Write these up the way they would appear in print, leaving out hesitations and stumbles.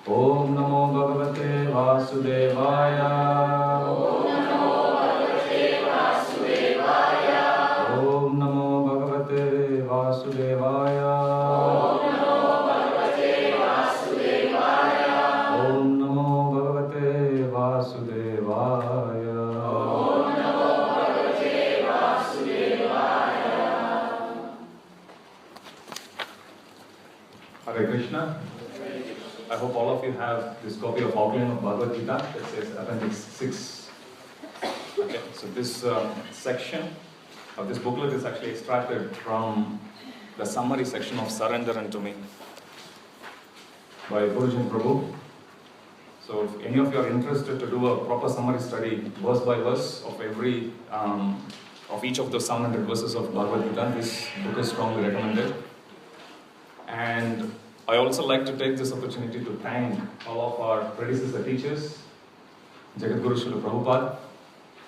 Om Namo Bhagavate Vasudevaya. Om Namo Bhagavate Vasudevaya. Om Namo Bhagavate Vasudevaya. Om Namo Bhagavate Vasudevaya. Om Namo Bhagavate Vasudevaya. Om Namo Bhagavate Vasudevaya. Hare Krishna. I hope all of you have this copy of Outline of Bhagavad Gita that says Appendix 6. Okay, so this section of this booklet is actually extracted from the summary section of Surrender Unto Me by Guruji Prabhu. So if any of you are interested to do a proper summary study, verse by verse, of every of each of those 700 verses of Bhagavad Gita, this book is strongly recommended. And I also like to take this opportunity to thank all of our predecessor teachers, Jagadguru Srila Prabhupada,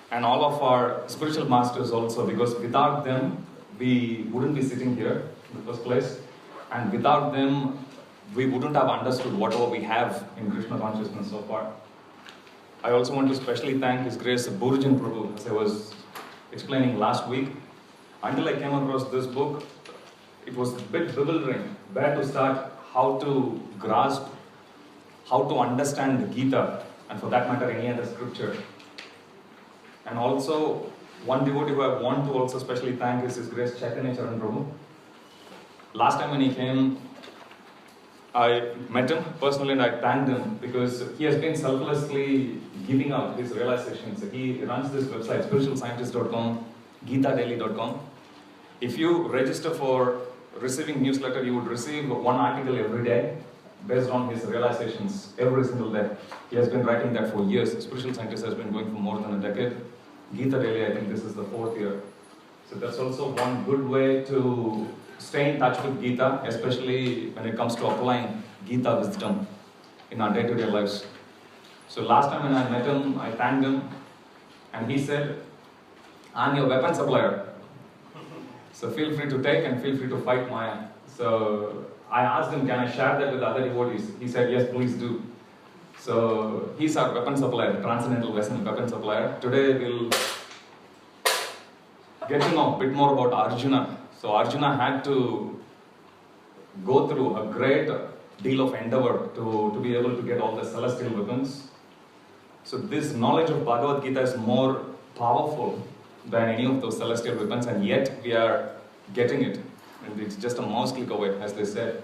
and all of our spiritual masters also, because without them, we wouldn't be sitting here in the first place, and without them, we wouldn't have understood whatever we have in Krishna consciousness so far. I also want to specially thank His Grace Guruji Prabhu, as I was explaining last week. Until I came across this book, it was a bit bewildering where to start, how to grasp, how to understand the Gita, and for that matter any other scripture. And also, one devotee who I want to also specially thank is His Grace Chaitanya Charan Prabhu. Last time when he came, I met him personally and I thanked him because he has been selflessly giving out his realizations. He runs this website, spiritualscientist.com, gitadaily.com. If you register for receiving newsletter, you would receive one article every day based on his realizations every single day. He has been writing that for years. Spiritual Scientist has been going for more than a decade. Gita Daily, I think this is the 4th year. So that's also one good way to stay in touch with Gita, especially when it comes to applying Gita wisdom in our day-to-day lives. So last time when I met him, I thanked him, and he said, "I'm your weapon supplier. So feel free to take and feel free to fight Maya." So I asked him, can I share that with other devotees? He said, yes, please do. So he's our weapon supplier, transcendental weapon supplier. Today we'll get to know a bit more about Arjuna. So Arjuna had to go through a great deal of endeavor to be able to get all the celestial weapons. So this knowledge of Bhagavad Gita is more powerful than any of those celestial weapons, and yet we are getting it. And it's just a mouse click away, as they said.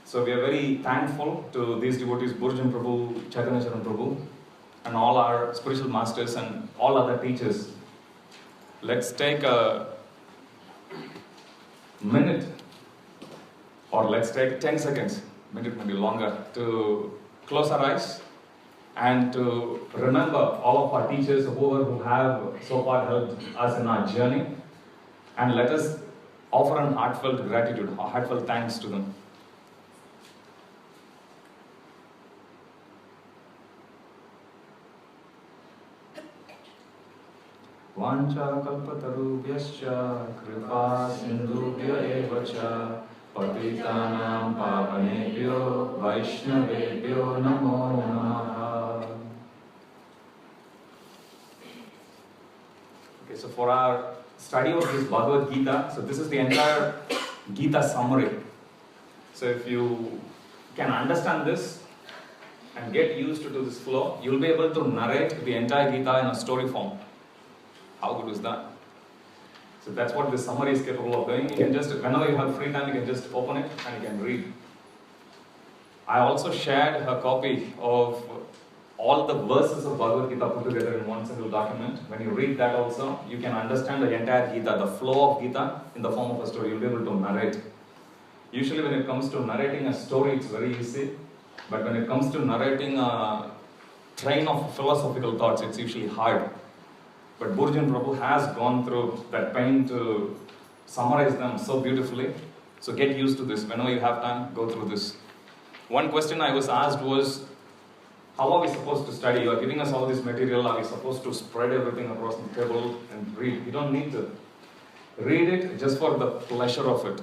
So we are very thankful to these devotees, Guruji Prabhu, Chaitanya Charan Prabhu, and all our spiritual masters and all other teachers. Let's take a minute, or let's take 10 seconds, minute maybe longer, to close our eyes and to remember all of our teachers, who have so far helped us in our journey, and let us offer an heartfelt gratitude, a heartfelt thanks to them. Vancha kalpatarubhyascha kripa sindhubhya eva cha patitanam pavanebhyo vaishnavebhyo namo namaha. Okay, so for our study of this Bhagavad Gita, so this is the entire Gita summary. So if you can understand this and get used to this flow, you'll be able to narrate the entire Gita in a story form. How good is that? So that's what this summary is capable of doing. You can just, whenever you have free time, you can just open it and you can read. I also shared a copy of all the verses of Bhagavad Gita put together in one single document. When you read that also, you can understand the entire Gita, the flow of Gita in the form of a story. You'll be able to narrate. Usually when it comes to narrating a story, it's very easy. But when it comes to narrating a train of philosophical thoughts, it's usually hard. But Guruji Prabhu has gone through that pain to summarize them so beautifully. So get used to this. Whenever you have time, go through this. One question I was asked was, how are we supposed to study? You are giving us all this material. Are we supposed to spread everything across the table and read? You don't need to. Read it just for the pleasure of it.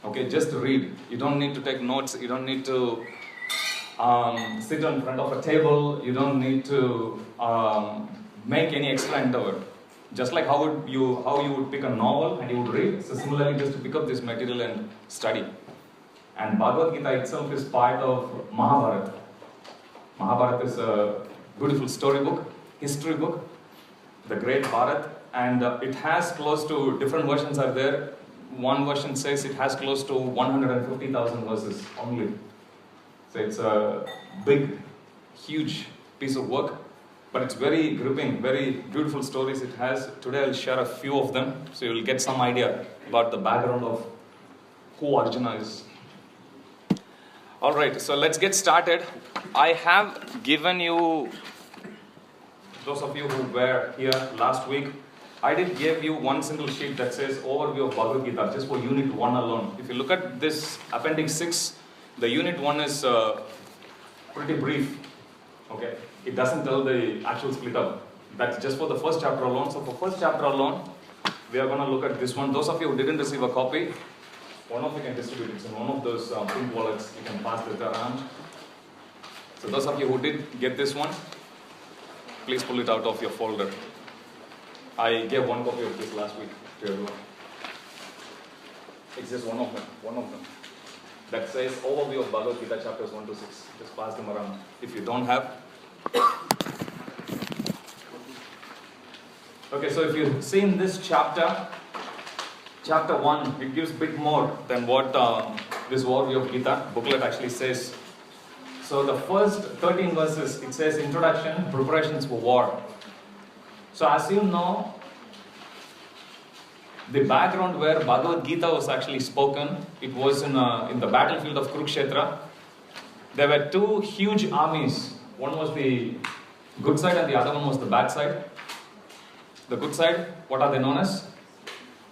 Okay, just read. You don't need to take notes. You don't need to sit in front of a table. You don't need to make any extra endeavor. Just like how you would pick a novel and you would read, so similarly just to pick up this material and study. And Bhagavad Gita itself is part of Mahabharata. Mahabharata is a beautiful storybook, history book, the great Bharat, and it has close to, different versions are there. One version says it has close to 150,000 verses only. So it's a big, huge piece of work, but it's very gripping, very beautiful stories it has. Today I'll share a few of them, so you'll get some idea about the background of who Arjuna is. Alright, so let's get started. I have given you, those of you who were here last week, I did give you one single sheet that says overview of Bhagavad Gita, just for unit 1 alone. If you look at this appendix 6, the unit 1 is pretty brief. Okay, it doesn't tell the actual split up. That's just for the first chapter alone. So for first chapter alone, we are going to look at this one. Those of you who didn't receive a copy, one of you can distribute it. So one of those pink wallets, you can pass it around. So those of you who did get this one, please pull it out of your folder. I gave one copy of this last week to everyone. It's just one of them. That says overview of Bhagavad Gita chapters 1 to 6. Just pass them around. If you don't have. Okay, so if you've seen this chapter 1, it gives a bit more than what this overview of Gita booklet actually says. So the first 13 verses, it says introduction, preparations for war. So as you know, the background where Bhagavad Gita was actually spoken, it was in the battlefield of Kurukshetra. There were two huge armies. One was the good side and the other one was the bad side. The good side, what are they known as?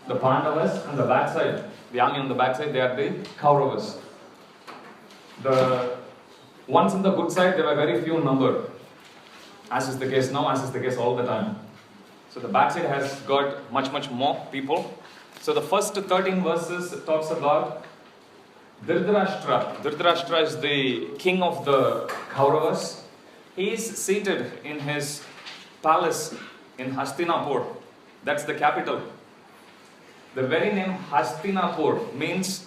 The Pandavas, and the bad side, the army on the bad side, they are the Kauravas. The ones in the good side, there were very few in number, as is the case now, as is the case all the time. So the bad side has got much more people. So the first 13 verses talks about Dhritarashtra. Dhritarashtra is the king of the Kauravas. He is seated in his palace in Hastinapur. That's the capital. The very name Hastinapur means,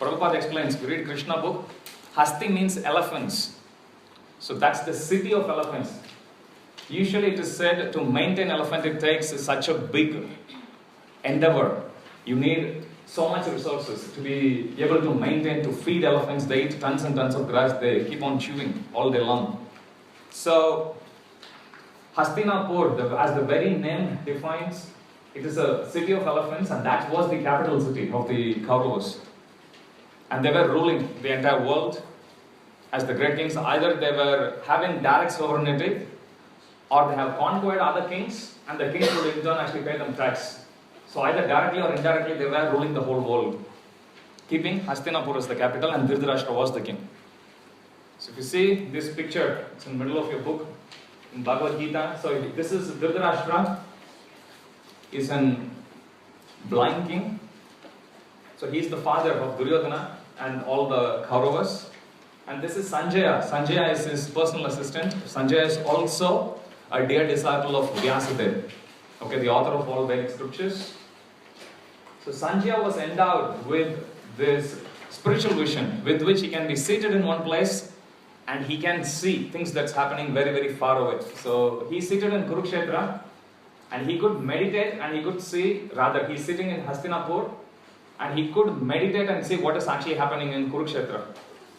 Prabhupada explains, you read Krishna book, Hasti means elephants. So that's the city of elephants. Usually it is said to maintain elephant it takes such a big endeavor. You need so much resources to be able to maintain, to feed elephants. They eat tons and tons of grass, they keep on chewing all day long. So Hastinapur, as the very name defines, it is a city of elephants, and that was the capital city of the Kauravas. And they were ruling the entire world as the great kings. Either they were having direct sovereignty, or they have conquered other kings, and the kings would in turn actually pay them tax. So either directly or indirectly, they were ruling the whole world, keeping Hastinapur as the capital, and Dhritarashtra was the king. So if you see this picture, it's in the middle of your book, in Bhagavad Gita. So this is Dhritarashtra, is an blind king. So he is the father of Duryodhana and all the Kauravas. And this is Sanjaya. Sanjaya is his personal assistant. Sanjaya is also a dear disciple of Vyasadeva, okay, the author of all Vedic scriptures. So Sanjaya was endowed with this spiritual vision, with which he can be seated in one place and he can see things that's happening very far away. So he's seated in Kurukshetra and he could meditate and he could see, rather he's sitting in Hastinapur and he could meditate and see what is actually happening in Kurukshetra.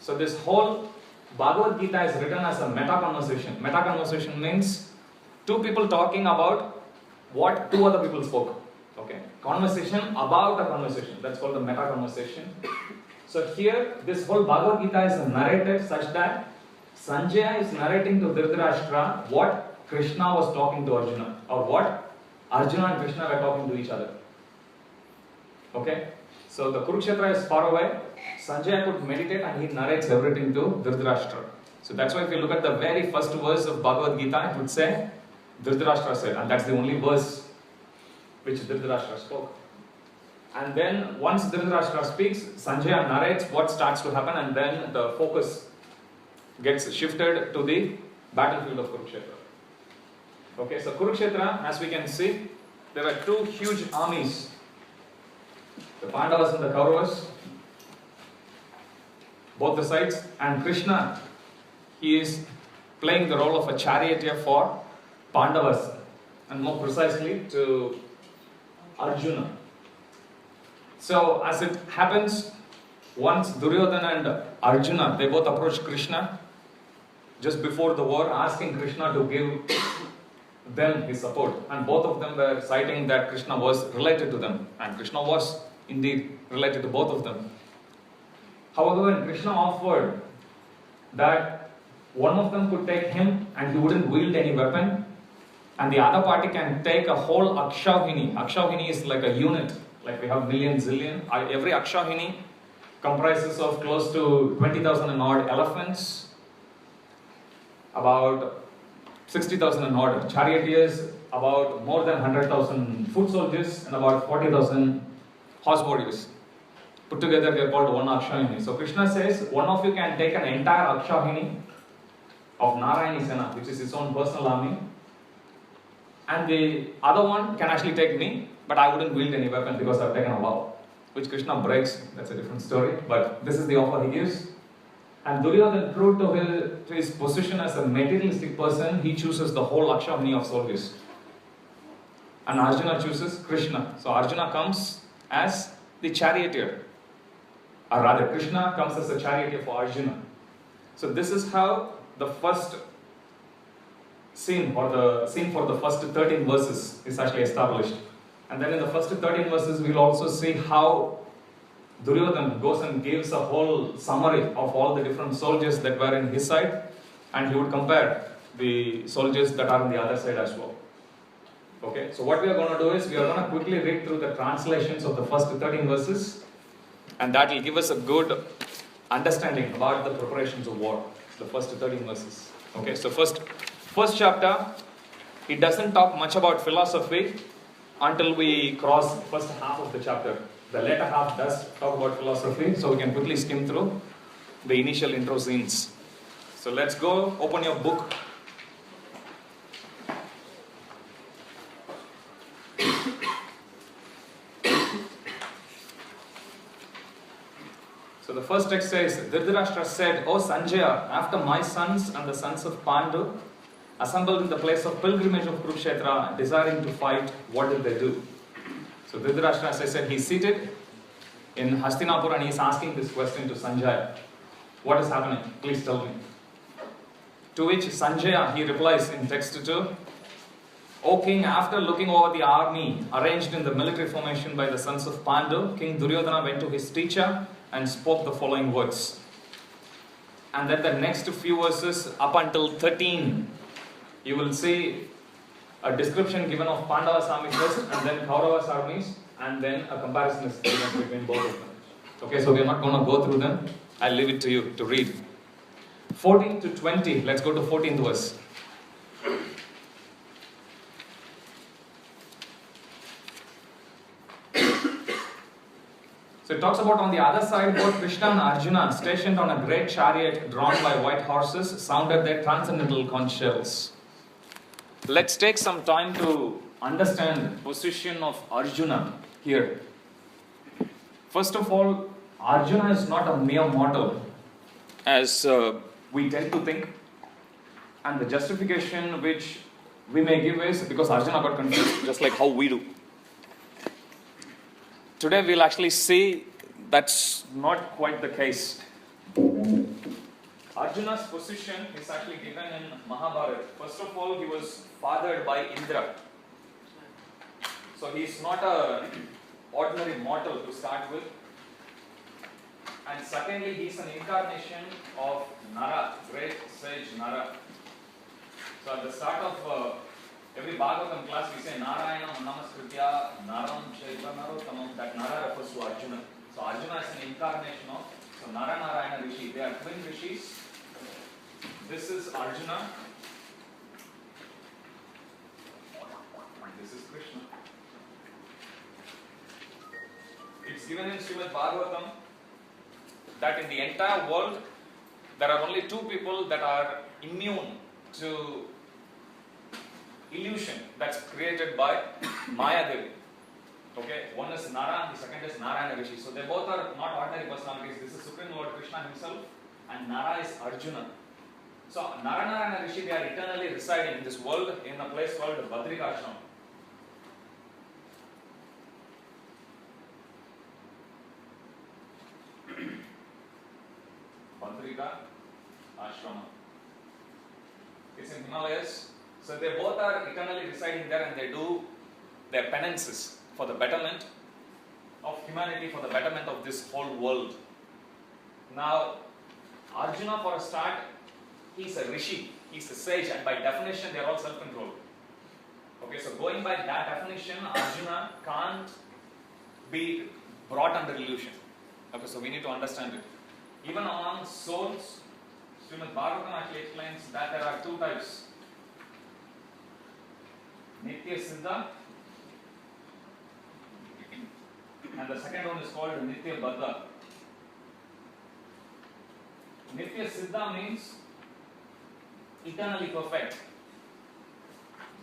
So this whole Bhagavad Gita is written as a meta-conversation. Meta-conversation means two people talking about what two other people spoke. Okay, conversation about a conversation. That's called the meta-conversation. So here, this whole Bhagavad Gita is narrated such that Sanjaya is narrating to Dhritarashtra what Krishna was talking to Arjuna, or what Arjuna and Krishna were talking to each other. Okay, so the Kurukshetra is far away. Sanjaya could meditate and he narrates everything to Dhritarashtra. So that's why if you look at the very first verse of Bhagavad Gita, it would say Dhritarashtra said, and that's the only verse which Dhritarashtra spoke. And then once Dhritarashtra speaks, Sanjaya narrates what starts to happen, and then the focus gets shifted to the battlefield of Kurukshetra. Okay, so Kurukshetra, as we can see, there are two huge armies, the Pandavas and the Kauravas, both the sides, and Krishna, he is playing the role of a charioteer for Pandavas, and more precisely to Arjuna. So as it happens, once Duryodhana and Arjuna, they both approached Krishna just before the war, asking Krishna to give them his support, and both of them were citing that Krishna was related to them, and Krishna was indeed related to both of them. However, when Krishna offered that one of them could take him and he wouldn't wield any weapon, and the other party can take a whole Akshauhini. Akshauhini is like a unit, like we have million, zillion. Every Akshauhini comprises of close to 20,000 and odd elephants, about 60,000 and odd charioteers, about more than 100,000 foot soldiers, and about 40,000 horse warriors. Put together, they are called one Akshauhini. So Krishna says, one of you can take an entire Akshauhini of Narayani Sena, which is his own personal army, and the other one can actually take me, but I wouldn't wield any weapon because I've taken a vow, which Krishna breaks. That's a different story, but this is the offer he gives. And Duryodhana, true to his position as a materialistic person, he chooses the whole Akshauhini of soldiers. And Arjuna chooses Krishna. So Arjuna comes as the charioteer. Or rather, Krishna comes as a charioteer for Arjuna. So this is how the first scene, or the scene for the first 13 verses is actually established. And then in the first 13 verses, we will also see how Duryodhana goes and gives a whole summary of all the different soldiers that were in his side, and he would compare the soldiers that are on the other side as well. Okay, so what we are going to do is, we are going to quickly read through the translations of the first 13 verses, and that will give us a good understanding about the preparations of war, the first 13 verses. Okay, so first chapter, it doesn't talk much about philosophy until we cross the first half of the chapter. The later half does talk about philosophy, so we can quickly skim through the initial intro scenes. So let's go, open your book. So the first text says, Dhritarashtra said, O Sanjaya, after my sons and the sons of Pandu assembled in the place of pilgrimage of Kurukshetra, desiring to fight, what did they do? So Dhritarashtra, as I said, he's seated in Hastinapur and he's asking this question to Sanjaya. What is happening? Please tell me. To which Sanjaya, he replies in text 2, O king, after looking over the army arranged in the military formation by the sons of Pandu, King Duryodhana went to his teacher and spoke the following words. And then the next few verses up until 13, you will see a description given of Pandava's army first, and then Kaurava's armies, and then a comparison is given between both of them. Okay, so we are not going to go through them. I'll leave it to you to read. 14 to 20, let's go to 14th verse. So it talks about, on the other side, both Krishna and Arjuna, stationed on a great chariot drawn by white horses, sounded their transcendental conch shells. Let's take some time to understand the position of Arjuna here. First of all, Arjuna is not a mere mortal, as we tend to think. And the justification which we may give is because Arjuna got confused, just like how we do. Today we'll actually see that's not quite the case. Arjuna's position is actually given in Mahabharata. First of all, he was fathered by Indra. So he is not an ordinary mortal to start with. And secondly, he is an incarnation of Nara, great sage Nara. So at the start of every Bhagavatam class, we say Narayana Namaskritya Naram Chaitya Narottamam. That Nara refers to Arjuna. So Arjuna is an incarnation of Nara Narayana Rishi. They are twin rishis. This is Arjuna. And this is Krishna. It's given in Srimad Bhagavatam that in the entire world there are only two people that are immune to illusion that's created by Maya Devi. Okay, one is Nara, the second is Narayana Rishi. So they both are not ordinary personalities. This is Supreme Lord Krishna himself, and Nara is Arjuna. So Narayana Rishi, they are eternally residing in this world in a place called Badrikashram. Badrika Ashrama. It's in Himalayas. So they both are eternally residing there, and they do their penances for the betterment of humanity, for the betterment of this whole world. Now, Arjuna, for a start, he's a rishi, he's a sage, and by definition they are all self-controlled. Okay, so going by that definition, Arjuna can't be brought under illusion. Okay, so we need to understand it. Even among souls, Srimad Bhagavatam actually explains that there are two types. Nitya Siddha, and the second one is called Nitya Baddha. Nitya Siddha means eternally perfect.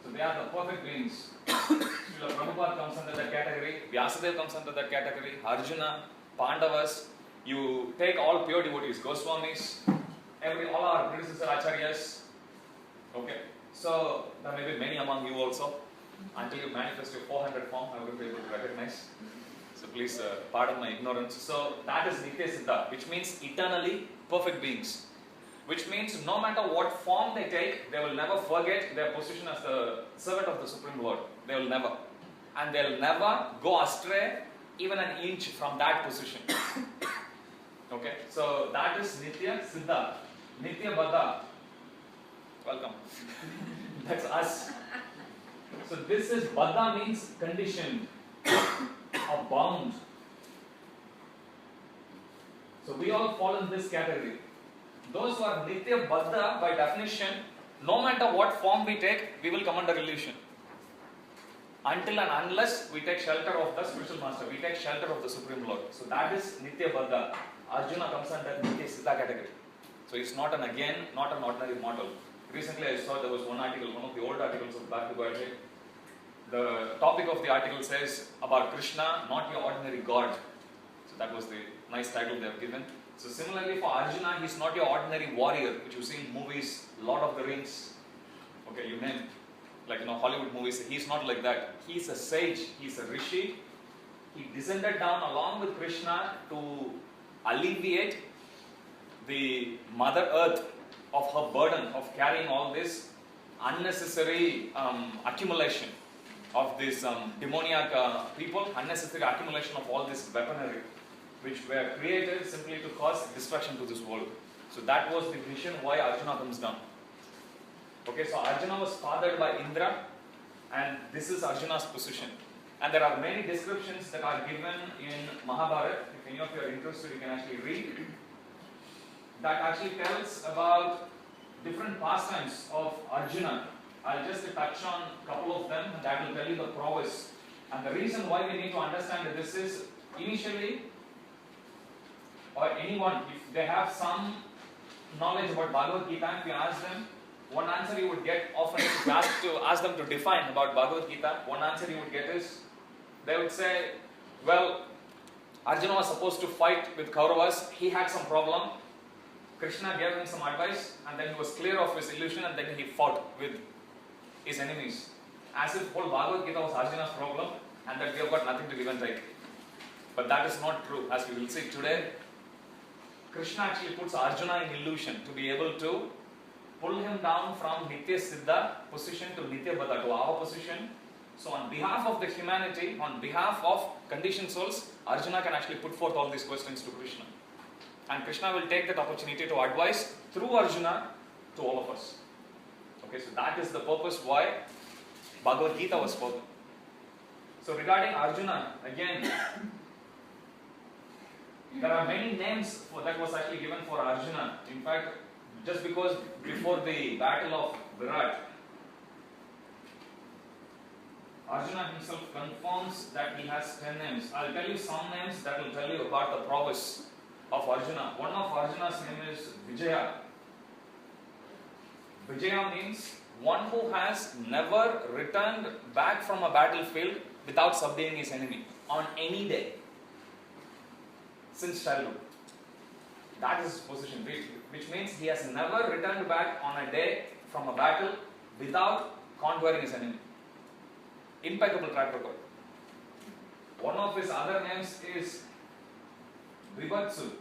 So they are the perfect beings. Srila Prabhupada comes under that category, Vyasadeva comes under that category, Arjuna, Pandavas. You take all pure devotees, Goswamis, all our predecessor acharyas. Okay, so there may be many among you also. Until you manifest your 400 form, I will be able to recognize. So please pardon my ignorance. So that is Nitya Siddha, which means eternally perfect beings. Which means no matter what form they take, they will never forget their position as the servant of the Supreme Lord. They will never. And they will never go astray even an inch from that position. Okay, so that is Nitya Siddha. Nitya Baddha. Welcome. That's us. So this is Baddha means conditioned or bound. So we all fall in this category. Those who are Nitya Baddha, by definition, no matter what form we take, we will come under illusion. Until and unless we take shelter of the spiritual master, we take shelter of the Supreme Lord. So that is Nitya Baddha. Arjuna comes under Nitya Siddha category. So it's not an ordinary mortal. Recently I saw there was one article, one of the old articles of Bhagavad Gita. The topic of the article says about Krishna, not your ordinary God. So that was the nice title they have given. So similarly for Arjuna, he's not your ordinary warrior, which you see in movies, Lord of the Rings. Okay, you name, like Hollywood movies. He's not like that. He's a sage. He's a rishi. He descended down along with Krishna to alleviate the Mother Earth of her burden of carrying all this unnecessary accumulation of this demoniac people, unnecessary accumulation of all this weaponry, which were created simply to cause destruction to this world. So that was the vision why Arjuna comes down. Okay, so Arjuna was fathered by Indra, and this is Arjuna's position. And there are many descriptions that are given in Mahabharata. If any of you are interested, you can actually read. That actually tells about different pastimes of Arjuna. I'll just touch on a couple of them, and that will tell you the prowess. And the reason why we need to understand that this is initially, or anyone, if they have some knowledge about Bhagavad Gita, if you ask them, one answer you would get often, if you ask them to define about Bhagavad Gita, one answer you would get is, they would say, well, Arjuna was supposed to fight with Kauravas, he had some problem, Krishna gave him some advice, and then he was clear of his illusion, and then he fought with his enemies. As if whole Bhagavad Gita was Arjuna's problem, and that we have got nothing to give and take. But that is not true. As we will see today, Krishna actually puts Arjuna in illusion to be able to pull him down from Nitya Siddha position to Nitya Baddha, to our position. So on behalf of the humanity, on behalf of conditioned souls, Arjuna can actually put forth all these questions to Krishna. And Krishna will take that opportunity to advise through Arjuna to all of us. Okay, so that is the purpose why Bhagavad Gita was spoken. So regarding Arjuna, again, there are many names that was actually given for Arjuna. In fact, just because before the battle of Virat, Arjuna himself confirms that he has 10 names. I'll tell you some names that will tell you about the prowess of Arjuna. One of Arjuna's name is Vijaya. Vijaya means one who has never returned back from a battlefield without subduing his enemy on any day since childhood. That is his position, which means he has never returned back on a day from a battle without conquering his enemy. Impeccable track record. One of his other names is Vibhatsu.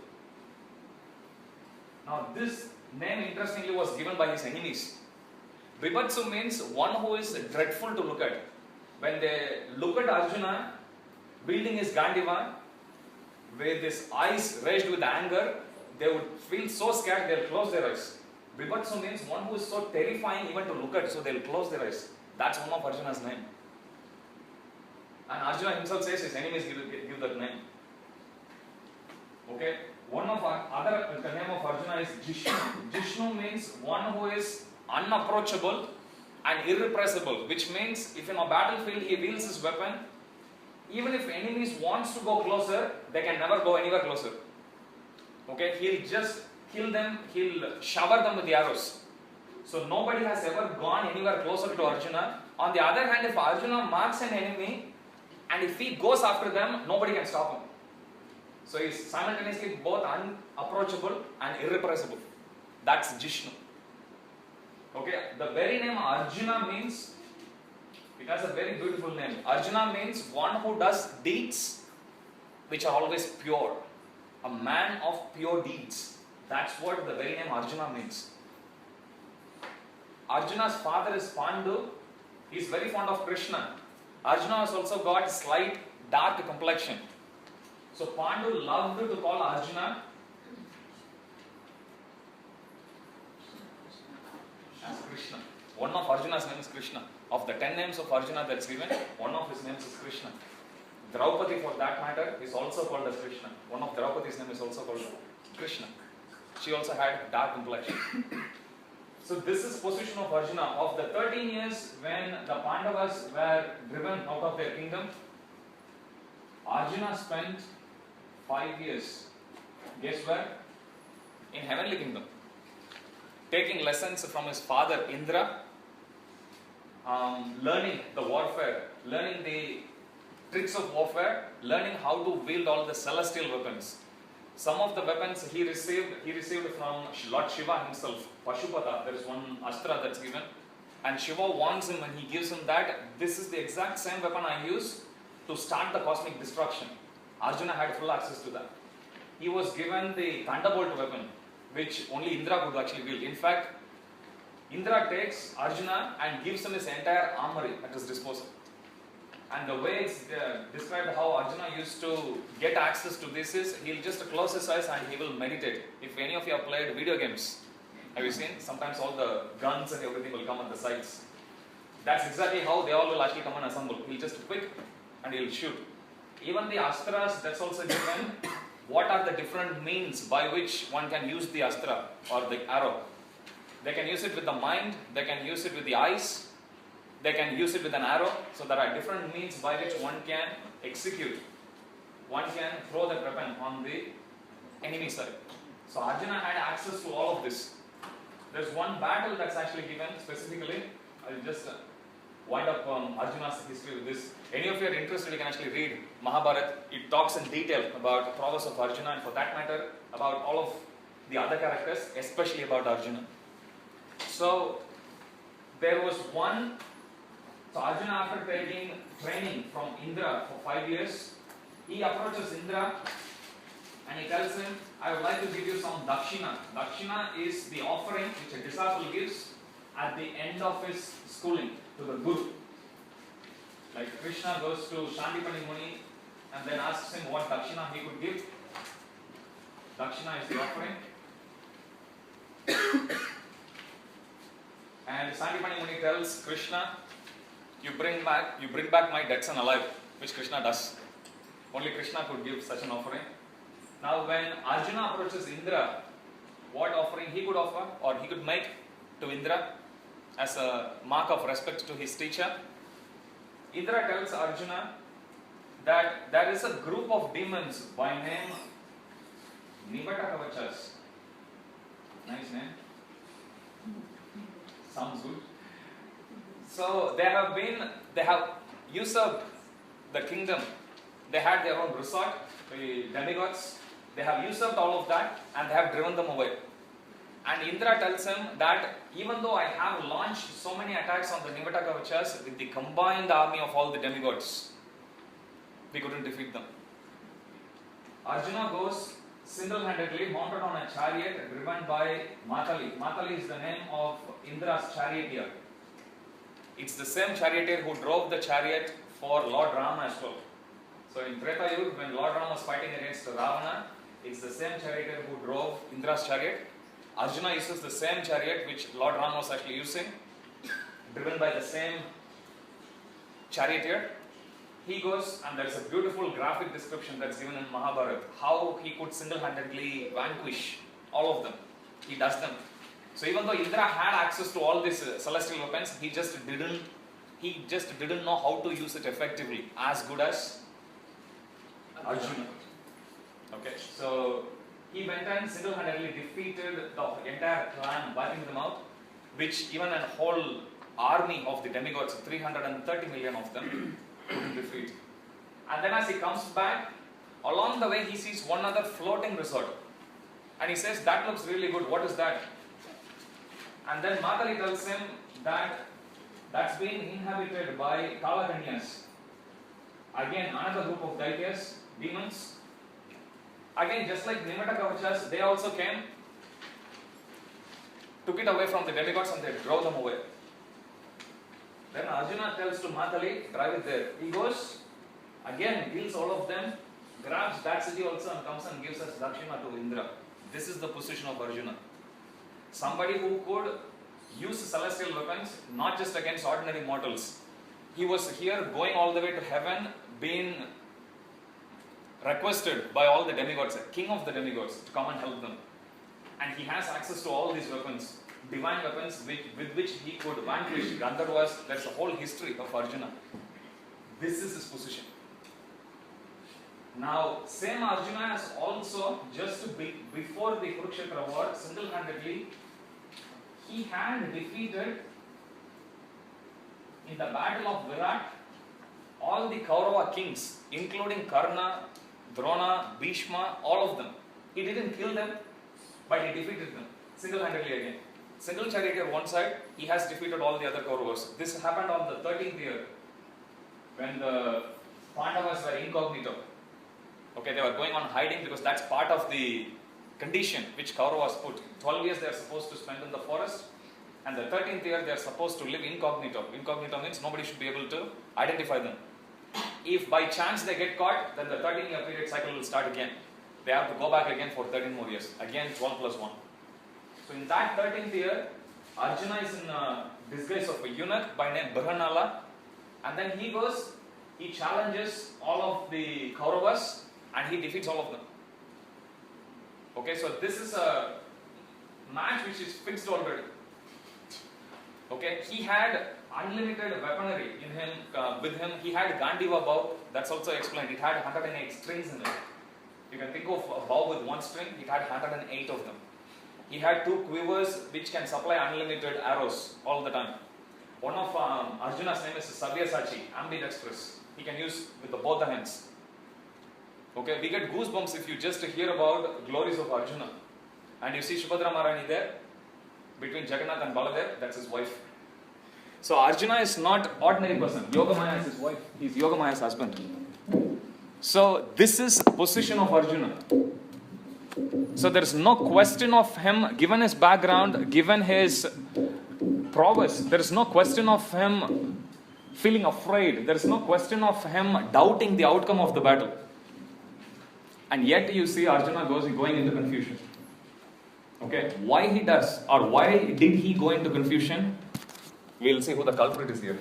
Now this name interestingly was given by his enemies. Vibhatsu means one who is dreadful to look at. When they look at Arjuna wielding his Gandiva with his eyes raised with anger, they would feel so scared they'll close their eyes. Vibhatsu means one who is so terrifying even to look at, so they'll close their eyes. That's one of Arjuna's name. And Arjuna himself says his enemies give that name. Okay. One of the name of Arjuna is Jishnu. Jishnu means one who is unapproachable and irrepressible, which means if in a battlefield he wields his weapon, even if enemies wants to go closer, they can never go anywhere closer. Okay, he'll just kill them, he'll shower them with the arrows. So nobody has ever gone anywhere closer to Arjuna. On the other hand, if Arjuna marks an enemy and if he goes after them, nobody can stop him. So he is simultaneously both unapproachable and irrepressible. That's Jishnu. Okay, the very name Arjuna means, it has a very beautiful name. Arjuna means one who does deeds which are always pure. A man of pure deeds. That's what the very name Arjuna means. Arjuna's father is Pandu. He is very fond of Krishna. Arjuna has also got slight dark complexion. So Pandu loved to call Arjuna as Krishna. One of Arjuna's name is Krishna. Of the 10 names of Arjuna that's given, one of his names is Krishna. Draupadi, for that matter, is also called as Krishna. One of Draupadi's name is also called Krishna. She also had dark complexion. So this is position of Arjuna. Of the 13 years when the Pandavas were driven out of their kingdom, Arjuna spent 5 years. Guess where? In heavenly kingdom. Taking lessons from his father Indra, learning the warfare, learning the tricks of warfare, learning how to wield all the celestial weapons. Some of the weapons he received from Lord Shiva himself, Pashupata. There is one astra that's given, and Shiva warns him when he gives him that this is the exact same weapon I use to start the cosmic destruction. Arjuna had full access to that. He was given the thunderbolt weapon, which only Indra could actually wield. In fact, Indra takes Arjuna and gives him his entire armory at his disposal. And the way it's described how Arjuna used to get access to this is, he'll just close his eyes and he will meditate. If any of you have played video games, have you seen? Sometimes all the guns and everything will come on the sides. That's exactly how they all will actually come and assemble. He'll just pick and he'll shoot. Even the astras, that's also given. What are the different means by which one can use the astra or the arrow? They can use it with the mind, they can use it with the eyes, they can use it with an arrow. So there are different means by which one can execute. One can throw the weapon on the enemy side. So Arjuna had access to all of this. There's one battle that's actually given specifically. I'll just wind up Arjuna's history with this. Any of you are interested, you can actually read Mahabharata. It talks in detail about the prowess of Arjuna, and for that matter, about all of the other characters, especially about Arjuna. So there was one. So Arjuna, after taking training from Indra for 5 years, he approaches Indra and he tells him, I would like to give you some dakshina. Dakshina is the offering which a disciple gives at the end of his schooling to the Guru. Like Krishna goes to Shandipani Muni and then asks him what dakshina he could give. Dakshina is the offering. And Shandipani Muni tells Krishna, you bring back my dead son alive, which Krishna does. Only Krishna could give such an offering. Now when Arjuna approaches Indra, what offering he could offer or he could make to Indra as a mark of respect to his teacher, Indra tells Arjuna that there is a group of demons by name Nivata Kavachas. Nice name. Sounds good. So they have usurped the kingdom. They had their own resort, the demigods. They have usurped all of that and they have driven them away. And Indra tells him that even though I have launched so many attacks on the Nivata Kavachas with the combined army of all the demigods, we couldn't defeat them. Arjuna goes single-handedly mounted on a chariot driven by Matali. Matali is the name of Indra's charioteer. It's the same charioteer who drove the chariot for Lord Rama as well. So in Treta Yuga, when Lord Rama was fighting against Ravana, it's the same charioteer who drove Indra's chariot. Arjuna uses the same chariot which Lord Rama was actually using, driven by the same charioteer. He goes, and there's a beautiful graphic description that's given in Mahabharata, how he could single-handedly vanquish all of them. He does them. So even though Indra had access to all these celestial weapons, he just didn't know how to use it effectively, as good as Arjuna. Okay, so he went and single-handedly defeated the entire clan, wiping them out, which even a whole army of the demigods, 330 million of them, couldn't defeat. And then as he comes back, along the way he sees one other floating resort. And he says, that looks really good, what is that? And then Matali tells him that that's being inhabited by Kalakanyas. Again, another group of Daityas, demons. Again, just like Nivata Kavachas, they also came, took it away from the demigods and they drove them away. Then Arjuna tells to Matali, drive it there. He goes, again kills all of them, grabs that city also and comes and gives us Dakshina to Indra. This is the position of Arjuna. Somebody who could use celestial weapons, not just against ordinary mortals. He was here going all the way to heaven, being requested by all the demigods, king of the demigods, to come and help them. And he has access to all these weapons, divine weapons with which he could vanquish Gandharvas. There's a whole history of Arjuna. This is his position. Now, same Arjuna has also, before the Kurukshetra war, single-handedly, he had defeated, in the battle of Virat, all the Kaurava kings, including Karna, Drona, Bhishma, all of them. He didn't kill them, but he defeated them, single-handedly again. Single charioteer one side, he has defeated all the other Kauravas. This happened on the 13th year, when the Pandavas were incognito. Okay, they were going on hiding because that's part of the condition which Kauravas put. 12 years they are supposed to spend in the forest, and the 13th year they are supposed to live incognito. Incognito means nobody should be able to identify them. If by chance they get caught, then the 13-year period cycle will start again. They have to go back again for 13 more years. Again 12 plus 1. So in that 13th year, Arjuna is in a disguise of a eunuch by name Brihanala, and then he goes, he challenges all of the Kauravas and he defeats all of them. Okay, so this is a match which is fixed already. Okay, he had unlimited weaponry in him, with him. He had Gandiva bow, that's also explained. It had 108 strings in it. You can think of a bow with one string, it had 108 of them. He had 2 quivers which can supply unlimited arrows all the time. One of Arjuna's name is Sabyasachi, ambidextrous. He can use with both the hands. Okay, we get goosebumps if you just hear about glories of Arjuna. And you see Subhadra Maharani there, between Jagannath and Baladev, that's his wife. So Arjuna is not ordinary person. Yogamaya is his wife. He's Yogamaya's husband. So this is position of Arjuna. So there is no question of him, given his background, given his prowess, there is no question of him feeling afraid. There is no question of him doubting the outcome of the battle. And yet you see Arjuna going into confusion. Okay, why he does, or why did he go into confusion? We'll see who the culprit is here.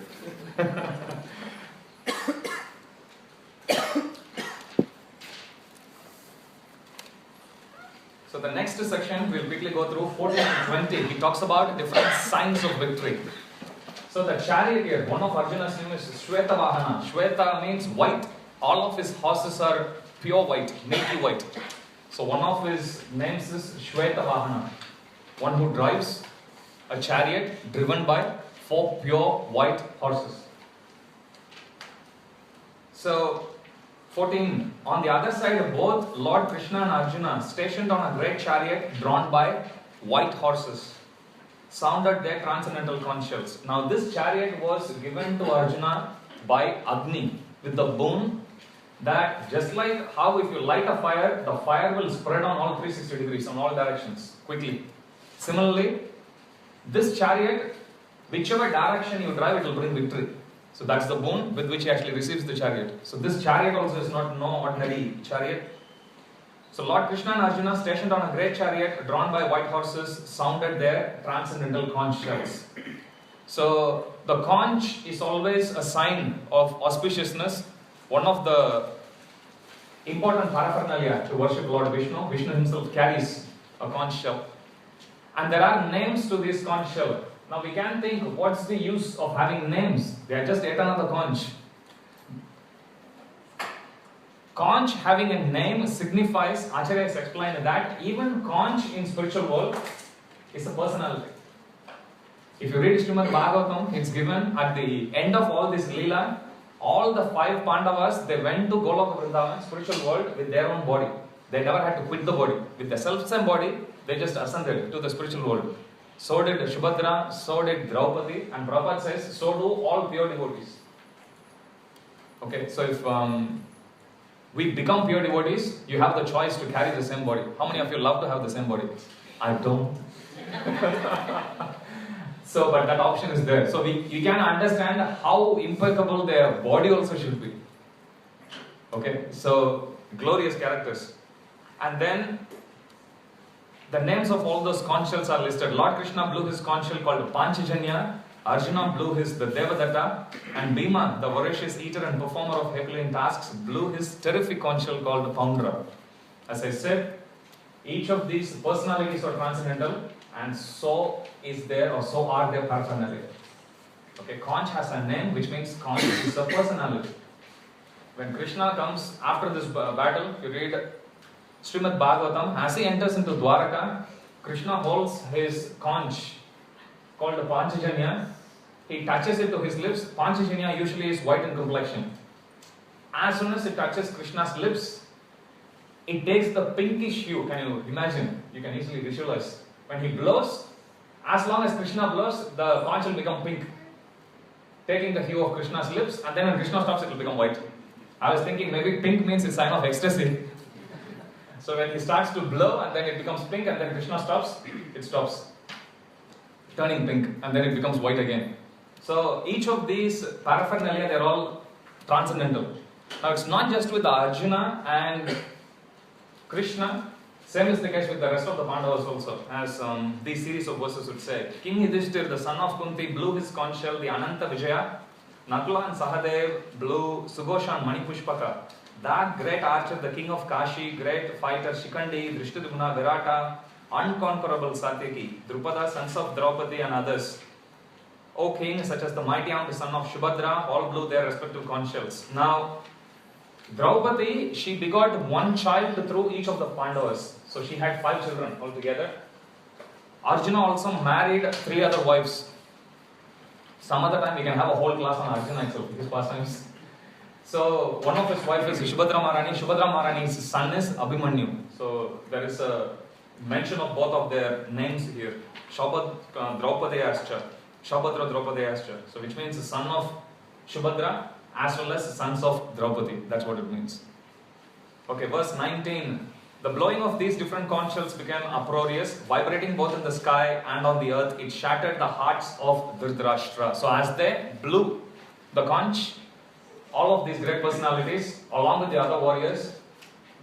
So the next section we'll quickly go through 14 and 20. He talks about different signs of victory. So the charioteer, one of Arjuna's name is Shweta Vahana. Shweta means white. All of his horses are pure white, milky white. So one of his names is Shweta Vahana, one who drives a chariot driven by 4 pure white horses. So 14. On the other side, both Lord Krishna and Arjuna, stationed on a great chariot drawn by white horses, sounded their transcendental conch shells. Now this chariot was given to Arjuna by Agni with the boon that just like how if you light a fire, the fire will spread on all 360 degrees, on all directions, quickly. Similarly, this chariot, whichever direction you drive, it will bring victory. So that's the boon with which he actually receives the chariot. So this chariot also is not no ordinary chariot. So Lord Krishna and Arjuna, stationed on a great chariot drawn by white horses, sounded their transcendental conch shells. So the conch is always a sign of auspiciousness. One of the important paraphernalia to worship Lord Vishnu. Vishnu himself carries a conch shell. And there are names to this conch shell. Now we can think, what's the use of having names? They are just yet another conch. Conch having a name signifies, Acharyas explained that even conch in spiritual world is a personality. If you read Srimad Bhagavatam, it's given at the end of all this Leela, all the 5 Pandavas, they went to Goloka Vrindavan, spiritual world, with their own body. They never had to quit the body. With the self-same body, they just ascended to the spiritual world. So did Subhadra, so did Draupadi, and Prabhupada says, so do all pure devotees. Okay, so if we become pure devotees, you have the choice to carry the same body. How many of you love to have the same body? I don't. So, but that option is there. So you can understand how impeccable their body also should be. Okay, so glorious characters. And then the names of all those conch shells are listed. Lord Krishna blew his conch shell called Panchajanya. Arjuna blew his the Devadatta. And Bhima, the voracious eater and performer of Herculean tasks, blew his terrific conch shell called the Poundra. As I said, each of these personalities are transcendental, and so is there, or so are their paraphernalia. Okay, conch has a name, which means conch is a personality. When Krishna comes after this battle, you read Srimad Bhagavatam, as he enters into Dwaraka, Krishna holds his conch called the Panchajanya. He touches it to his lips. Panchajanya usually is white in complexion. As soon as it touches Krishna's lips, it takes the pinkish hue. Can you imagine? You can easily visualize. When he blows, as long as Krishna blows, the conch will become pink, taking the hue of Krishna's lips, and then when Krishna stops, it will become white. I was thinking maybe pink means a sign of ecstasy. So when he starts to blow, and then it becomes pink, and then Krishna stops, it stops turning pink, and then it becomes white again. So each of these paraphernalia, they're all transcendental. Now it's not just with Arjuna and Krishna, same is the case with the rest of the Pandavas also, as these series of verses would say. King Yudhishthir, the son of Kunti, blew his conch shell, the Ananta Vijaya. Nakula and Sahadev blew Sugosha and Manipushpaka. That great archer, the king of Kashi, great fighter Shikandi, Drishtadumna, Virata, unconquerable Satyaki, Drupada, sons of Draupadi and others. O king, such as the mighty armed son of Shubhadra, all blew their respective conch shells. Now, Draupadi, she begot one child through each of the Pandavas. So she had 5 children altogether. Arjuna also married 3 other wives. Some other time we can have a whole class on Arjuna itself, his pastimes. So one of his wives is Subhadra Maharani. Subhadra Maharani's son is Abhimanyu. So there is a mention of both of their names here. Draupadayascha. Shabhadra Draupadayascha. So which means the son of Subhadra as well as sons of Draupadi. That's what it means. Okay, verse 19. The blowing of these different conch shells became uproarious, vibrating both in the sky and on the earth. It shattered the hearts of Dhritarashtra. So as they blew the conch, all of these great personalities, along with the other warriors,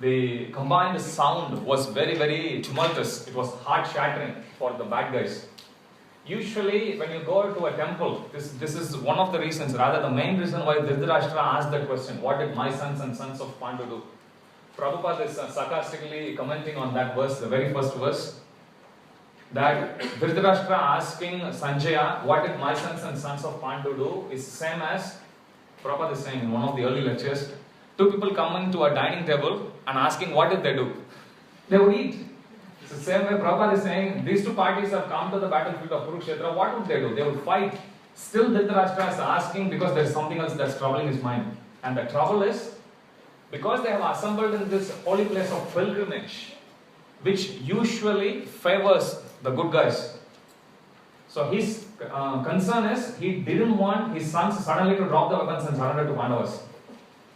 the combined sound was very, very tumultuous. It was heart-shattering for the bad guys. Usually, when you go to a temple, this is one of the reasons, rather the main reason why Dhritarashtra asked that question, what did my sons and sons of Pandu do? Prabhupada is sarcastically commenting on that verse, the very first verse, that Dhritarashtra asking Sanjaya, what did my sons and sons of Pandu do, is same as Prabhupada is saying in one of the early lectures, 2 people coming to a dining table and asking what did they do. They would eat. It's the same way Prabhupada is saying, these two parties have come to the battlefield of Kurukshetra. What would they do? They would fight. Still Dhritarashtra is asking because there is something else that's troubling his mind. And the trouble is, because they have assembled in this holy place of pilgrimage, which usually favors the good guys. So his concern is, he didn't want his sons suddenly to drop the weapons and surrender to Pandavas.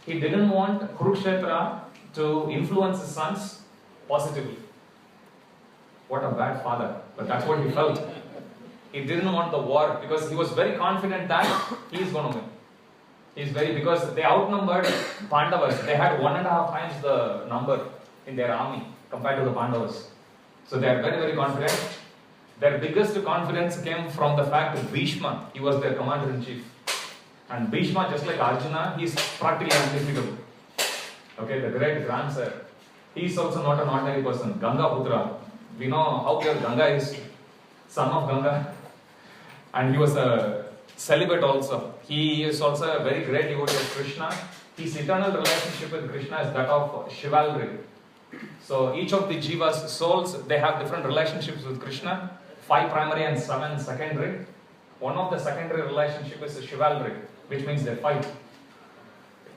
He didn't want Kurukshetra to influence his sons positively. What a bad father, but that's what he felt. He didn't want the war because he was very confident that he is going to win. Because they outnumbered Pandavas. They had 1.5 times the number in their army compared to the Pandavas. So they are very, very confident. Their biggest confidence came from the fact that Bhishma, he was their commander-in-chief. And Bhishma, just like Arjuna, he is practically undefeatable. Okay, the great grandsire. He is also not an ordinary person. Ganga Putra. We know how pure Ganga is. Son of Ganga. And he was a celibate also. He is also a very great devotee of Krishna. His eternal relationship with Krishna is that of chivalry. So each of the jivas, souls, they have different relationships with Krishna. 5 primary and 7 secondary. One of the secondary relationship is chivalry, which means they fight.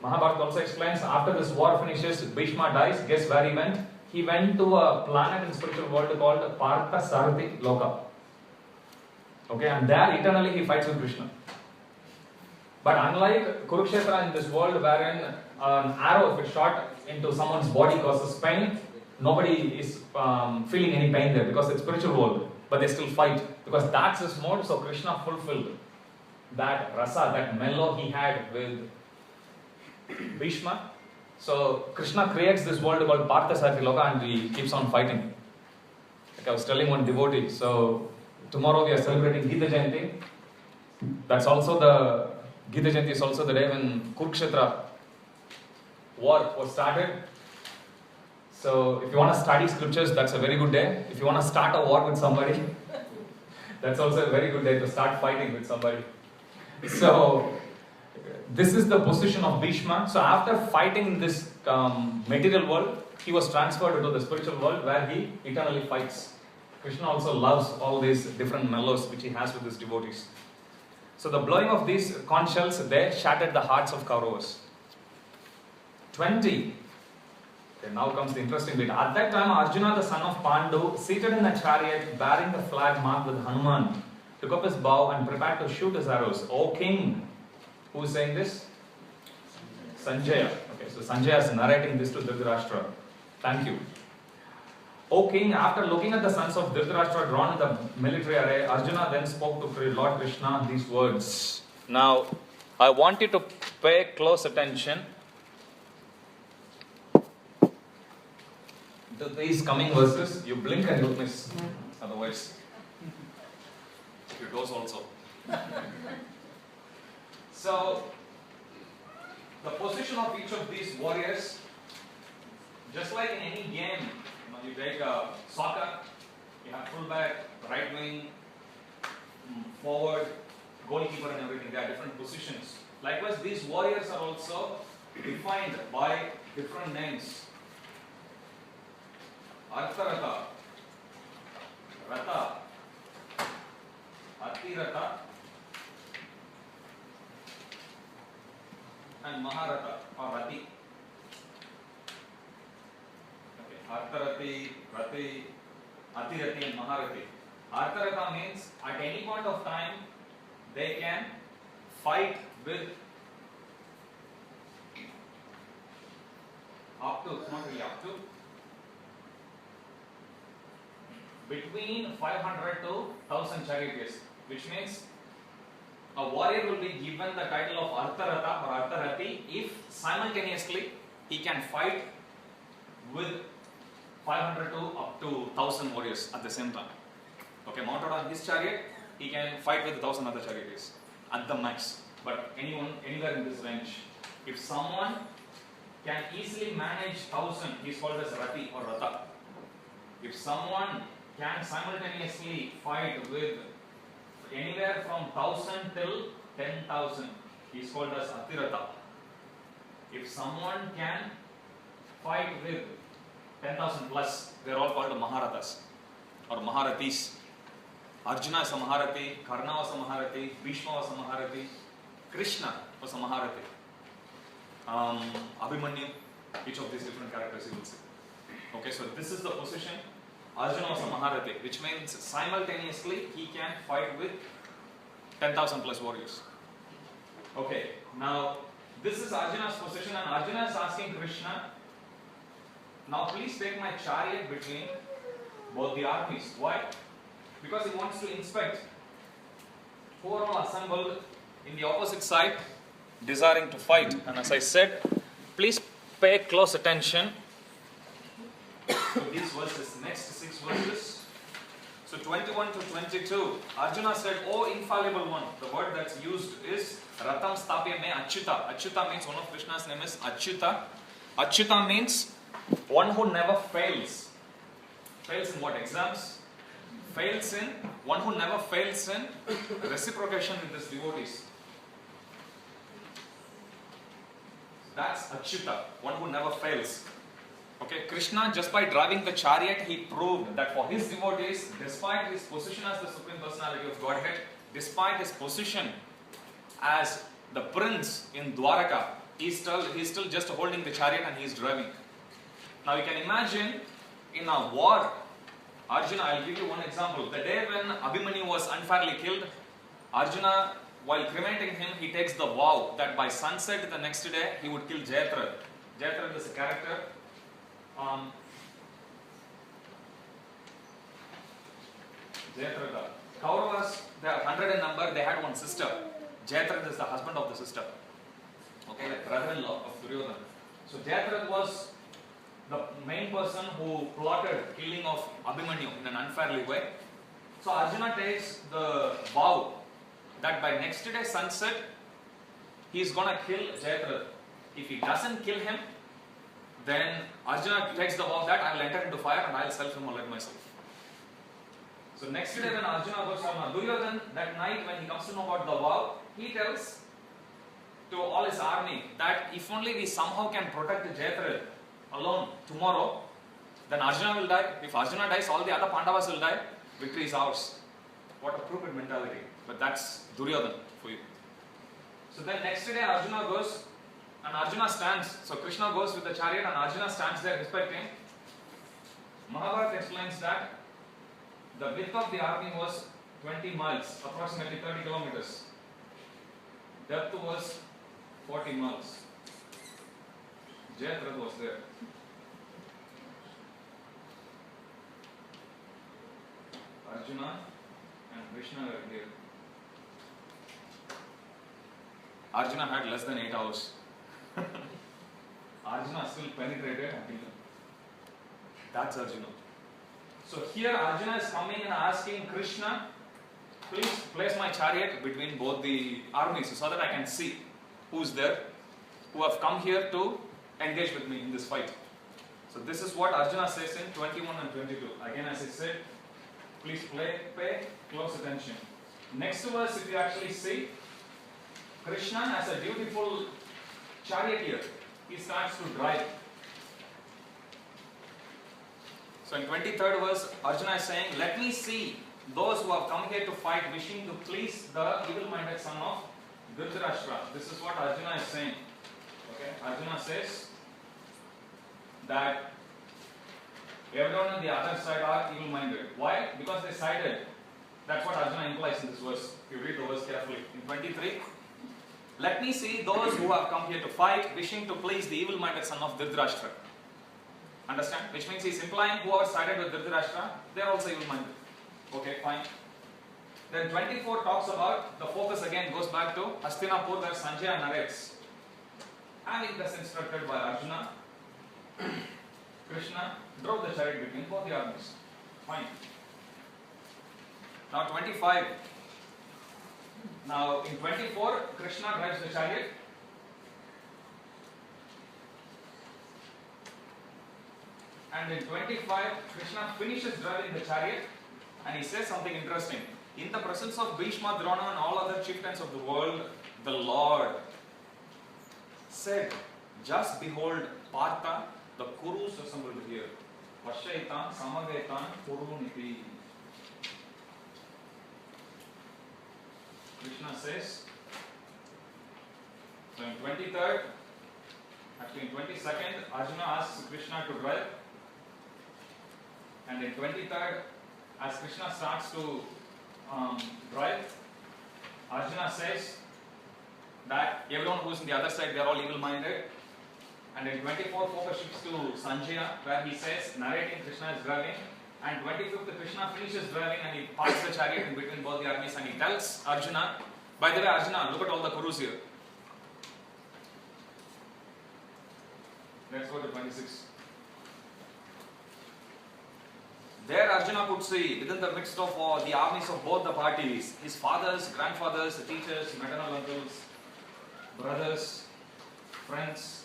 Mahabharata also explains, after this war finishes, Bhishma dies. Guess where he went? He went to a planet in spiritual world called Partha Sarthi Loka. Okay, and there eternally he fights with Krishna. But unlike Kurukshetra in this world wherein an arrow, if it's shot into someone's body, causes pain, nobody is feeling any pain there because it's spiritual world. But they still fight because that's his mode. So Krishna fulfilled that rasa, that mellow he had with Bhishma. So Krishna creates this world called Partha Sarthi Loka and he keeps on fighting. Like I was telling one devotee, so tomorrow we are celebrating Gita Jayanti. That's also the Gita Jayanti is also the day when Kurukshetra war was started. So if you want to study scriptures, that's a very good day. If you want to start a war with somebody, that's also a very good day to start fighting with somebody. So this is the position of Bhishma. So after fighting in this material world, he was transferred into the spiritual world where he eternally fights. Krishna also loves all these different mellows which he has with his devotees. So the blowing of these conch shells, they shattered the hearts of Kauravas. 20. Okay, now comes the interesting bit. At that time, Arjuna, the son of Pandu, seated in a chariot bearing the flag marked with Hanuman, took up his bow and prepared to shoot his arrows. O king! Who is saying this? Sanjaya. Okay, so Sanjaya is narrating this to Dhritarashtra. Thank you. O king, after looking at the sons of Dhritarashtra drawn in the military array, Arjuna then spoke to Lord Krishna these words. Now, I want you to pay close attention to these coming verses. You blink and you miss. Otherwise, you doze also. So, the position of each of these warriors, just like in any game, you take a soccer, you have fullback, right wing, forward, goalkeeper and everything. There are different positions. Likewise, these warriors are also defined by different names. Artharata, Rata, Atirata, and Maharata or Rati. Artharati, Rati, Atirati and Maharati. Artharata means at any point of time they can fight with up to, not really up to, between 500 to 1000 charioteers, which means a warrior will be given the title of Artharata or Artharati if simultaneously he can fight with 500 to up to 1000 warriors at the same time. Okay, mounted on his chariot, he can fight with 1000 other charioteers at the max. But anywhere in this range. If someone can easily manage 1000, he is called as Rati or Rata. If someone can simultaneously fight with anywhere from 1000 till 10,000, he is called as Atirata. If someone can fight with 10,000 plus, they're all called Maharathas or Maharathis. Arjuna is a Maharathi, Karna was a Maharathi, Bhishma was a Maharathi, Krishna was a Maharathi, Abhimanyu, each of these different characters you will see. Okay, so this is the position. Arjuna was a Maharathi, which means simultaneously he can fight with 10,000 plus warriors. Okay, now this is Arjuna's position, and Arjuna is asking Krishna, now please take my chariot between both the armies. Why? Because he wants to inspect who are all assembled in the opposite side, desiring to fight. And as I said, please pay close attention to these verses, next 6 verses. So 21 to 22, Arjuna said, "Oh infallible one." The word that's used is Ratam Stapya Me Achyuta. Achyuta means one of Krishna's name is Achyuta. Achyuta means one who never fails. Fails in what? Exams? Fails in, one who never fails in reciprocation with his devotees. That's Achyuta, one who never fails. Okay, Krishna, just by driving the chariot, he proved that for his devotees, despite his position as the Supreme Personality of Godhead, despite his position as the prince in Dwaraka, he's still just holding the chariot and he's driving. Now you can imagine in a war, Arjuna, I'll give you one example. The day when Abhimanyu was unfairly killed, Arjuna, while cremating him, he takes the vow that by sunset the next day he would kill Jayadratha. Jayadratha is a character. Jayadratha. Kauravas, they are 100 in number, they had one sister. Jayadratha is the husband of the sister. Okay, like brother-in-law of Duryodhana. So Jayadratha was the main person who plotted killing of Abhimanyu in an unfairly way. So Arjuna takes the vow that by next day sunset, he is going to kill Jayadratha. If he doesn't kill him, then Arjuna takes the vow that I will enter into fire and I will self-immolate myself. So next day when Arjuna goes on Duryodhana, that night when he comes to know about the vow, he tells to all his army that if only we somehow can protect Jayadratha alone tomorrow, then Arjuna will die. If Arjuna dies, all the other Pandavas will die. Victory is ours. What a crooked mentality. But that's Duryodhana for you. So then next day Arjuna goes and Arjuna stands. So Krishna goes with the chariot and Arjuna stands there respecting. Mahabharata explains that the width of the army was 20 miles, approximately 30 kilometers. Depth was 40 miles. Jayadratha was there. Arjuna and Krishna were here. Arjuna had less than 8 hours. Arjuna still penetrated and killed him. That's Arjuna. So here Arjuna is coming and asking Krishna, please place my chariot between both the armies so that I can see who's there, who have come here to engage with me in this fight. So this is what Arjuna says in 21 and 22. Again, as I said, please pay close attention. Next verse, if you actually see, Krishna has a beautiful charioteer. He starts to drive. So in 23rd verse, Arjuna is saying, let me see those who have come here to fight, wishing to please the evil-minded son of Dhritarashtra. This is what Arjuna is saying. Okay, Arjuna says that everyone on the other side are evil-minded. Why? Because they sided. That's what Arjuna implies in this verse. If you read the verse carefully. In 23, let me see those who have come here to fight, wishing to please the evil-minded son of Dhritarashtra. Understand? Which means he's implying whoever sided with Dhritarashtra, they are also evil-minded. Okay, fine. Then 24 talks about, the focus again goes back to Hastinapur where Sanjaya narrates. Having thus instructed by Arjuna, Krishna drove the chariot between both the armies. Fine. Now 25. Now in 24, Krishna drives the chariot. And in 25, Krishna finishes driving the chariot and he says something interesting. In the presence of Bhishma, Drona and all other chieftains of the world, the Lord said, just behold Partha, the Kurus assembled here. Vashaitan samagaitan kuruniti. Krishna says, so in 23rd, actually in 22nd, Arjuna asks Krishna to drive. And in 23rd, as Krishna starts to drive, Arjuna says that everyone who is on the other side, they are all evil-minded. And in 24th, focus shifts to Sanjaya, where he says, narrating Krishna is driving. And 25th, Krishna finishes driving and he parks the chariot in between both the armies and he tells Arjuna, by the way, Arjuna, look at all the Kurus here. Let's go to 26. There Arjuna could see, within the midst of the armies of both the parties, his fathers, grandfathers, teachers, maternal uncles, brothers, friends,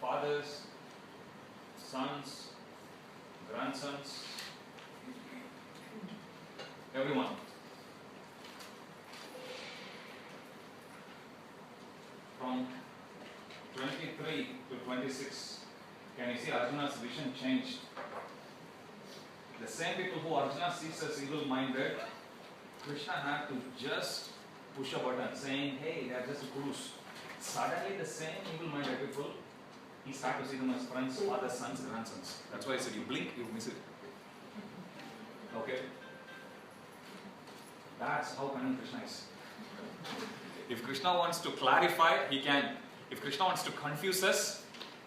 fathers, sons, grandsons, everyone. From 23 to 26, can you see Arjuna's vision changed? The same people who Arjuna sees as evil-minded, Krishna had to just push a button saying, hey, they are just Kurus. Suddenly the same evil-minded people, he started to see them as friends, fathers, sons, grandsons. That's why I said, you blink, you miss it. Okay? That's how cunning Krishna is. If Krishna wants to clarify, he can. If Krishna wants to confuse us,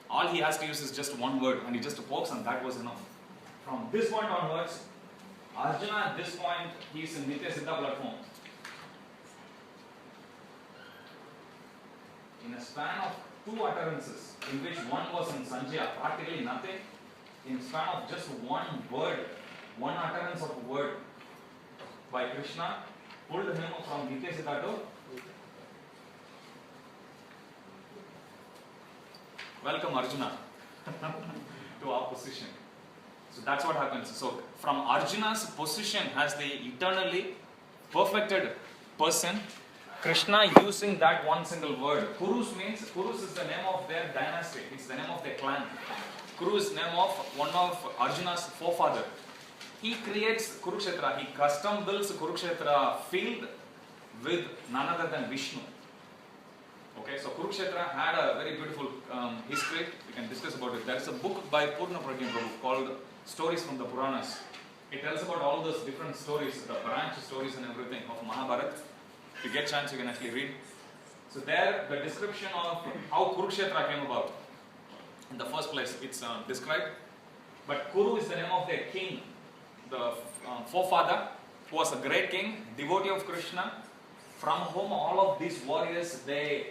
all he has to use is just one word and he just pokes and that was enough. From this point onwards, Arjuna at this point, he is in Nitya Siddha platform. In a span of 2 utterances, in which one was in Sanjaya, practically nothing, in span of just one word, one utterance of a word by Krishna, pulled him from Nitya Siddha to welcome Arjuna to our position. So that's what happens. So from Arjuna's position as the eternally perfected person, Krishna using that one single word. Kurus means, Kurus is the name of their dynasty. It's the name of their clan. Kuru is the name of one of Arjuna's forefather. He creates Kurukshetra. He custom builds Kurukshetra field with none other than Vishnu. Okay, so Kurukshetra had a very beautiful history. We can discuss about it. There is a book by Purna Prajna Prabhu called Stories from the Puranas. It tells about all those different stories, the branch stories and everything of Mahabharata. If you get a chance, you can actually read. So there, the description of how Kurukshetra came about. In the first place, it's described. But Kuru is the name of their king, the forefather, who was a great king, devotee of Krishna, from whom all of these warriors, they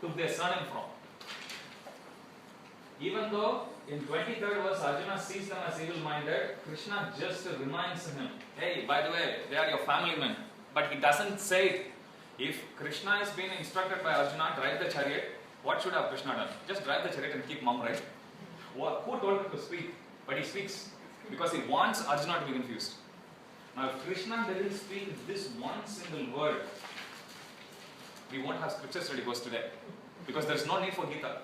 took their surname from. Even though in 23rd verse Arjuna sees them as evil-minded, Krishna just reminds him, hey, by the way, they are your family men. But he doesn't say it. If Krishna is being instructed by Arjuna, drive the chariot, what should have Krishna done? Just drive the chariot and keep mum, right? Who told him to speak? But he speaks because he wants Arjuna to be confused. Now if Krishna doesn't speak this one single word, we won't have scripture study course today. Because there is no need for Gita.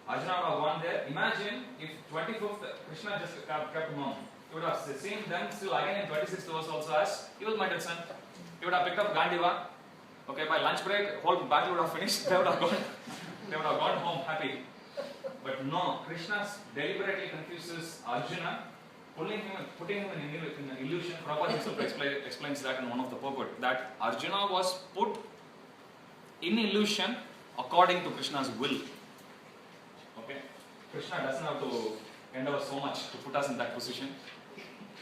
Arjuna would have gone there. Imagine if 25th Krishna just kept mum. He would have seen them still again in 26th verse also as evil-minded son. He would have picked up Gandiva. Okay, by lunch break, whole battle would have finished. They would have gone home happy. But no, Krishna deliberately confuses Arjuna, putting him in an illusion. Prabhupada himself explains that in one of the purport, that Arjuna was put in illusion according to Krishna's will. Okay, Krishna doesn't have to endeavor so much to put us in that position.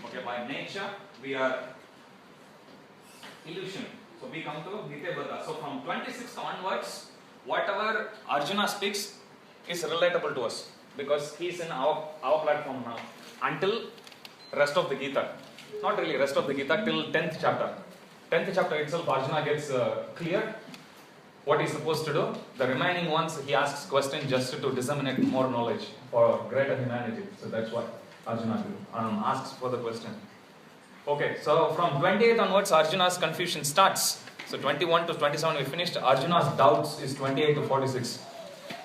Okay, by nature we are illusion. So we come to Nitya Siddha. So from 26th onwards, whatever Arjuna speaks is relatable to us because he is in our platform now. Until rest of the Gita. Not really rest of the Gita, till 10th chapter. 10th chapter itself, Arjuna gets clear what he's supposed to do. The remaining ones, he asks questions just to disseminate more knowledge for greater humanity. So that's what Arjuna asks for the question. Okay, so from 28th onwards, Arjuna's confusion starts. So 21 to 27 we finished. Arjuna's doubts is 28 to 46.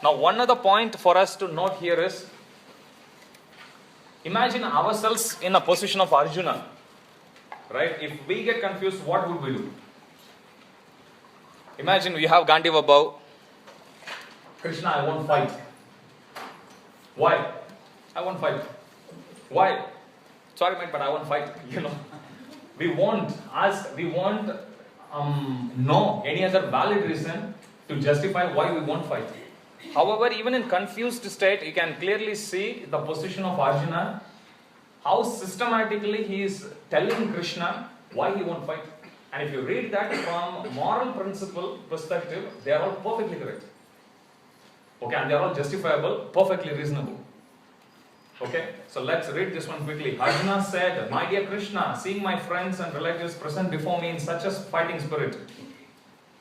Now, one other point for us to note here is, imagine ourselves in a position of Arjuna, right? If we get confused, what would we do? Imagine we have Gandiva bow. Krishna, I won't fight. Why? I won't fight. Why? Sorry, mate, but I won't fight. We won't ask, we won't know any other valid reason to justify why we won't fight. However, even in confused state, you can clearly see the position of Arjuna, how systematically he is telling Krishna why he won't fight. And if you read that from moral principle perspective, they are all perfectly correct. Okay, and they are all justifiable, perfectly reasonable. Okay, so let's read this one quickly. Arjuna said, "My dear Krishna, seeing my friends and relatives present before me in such a fighting spirit."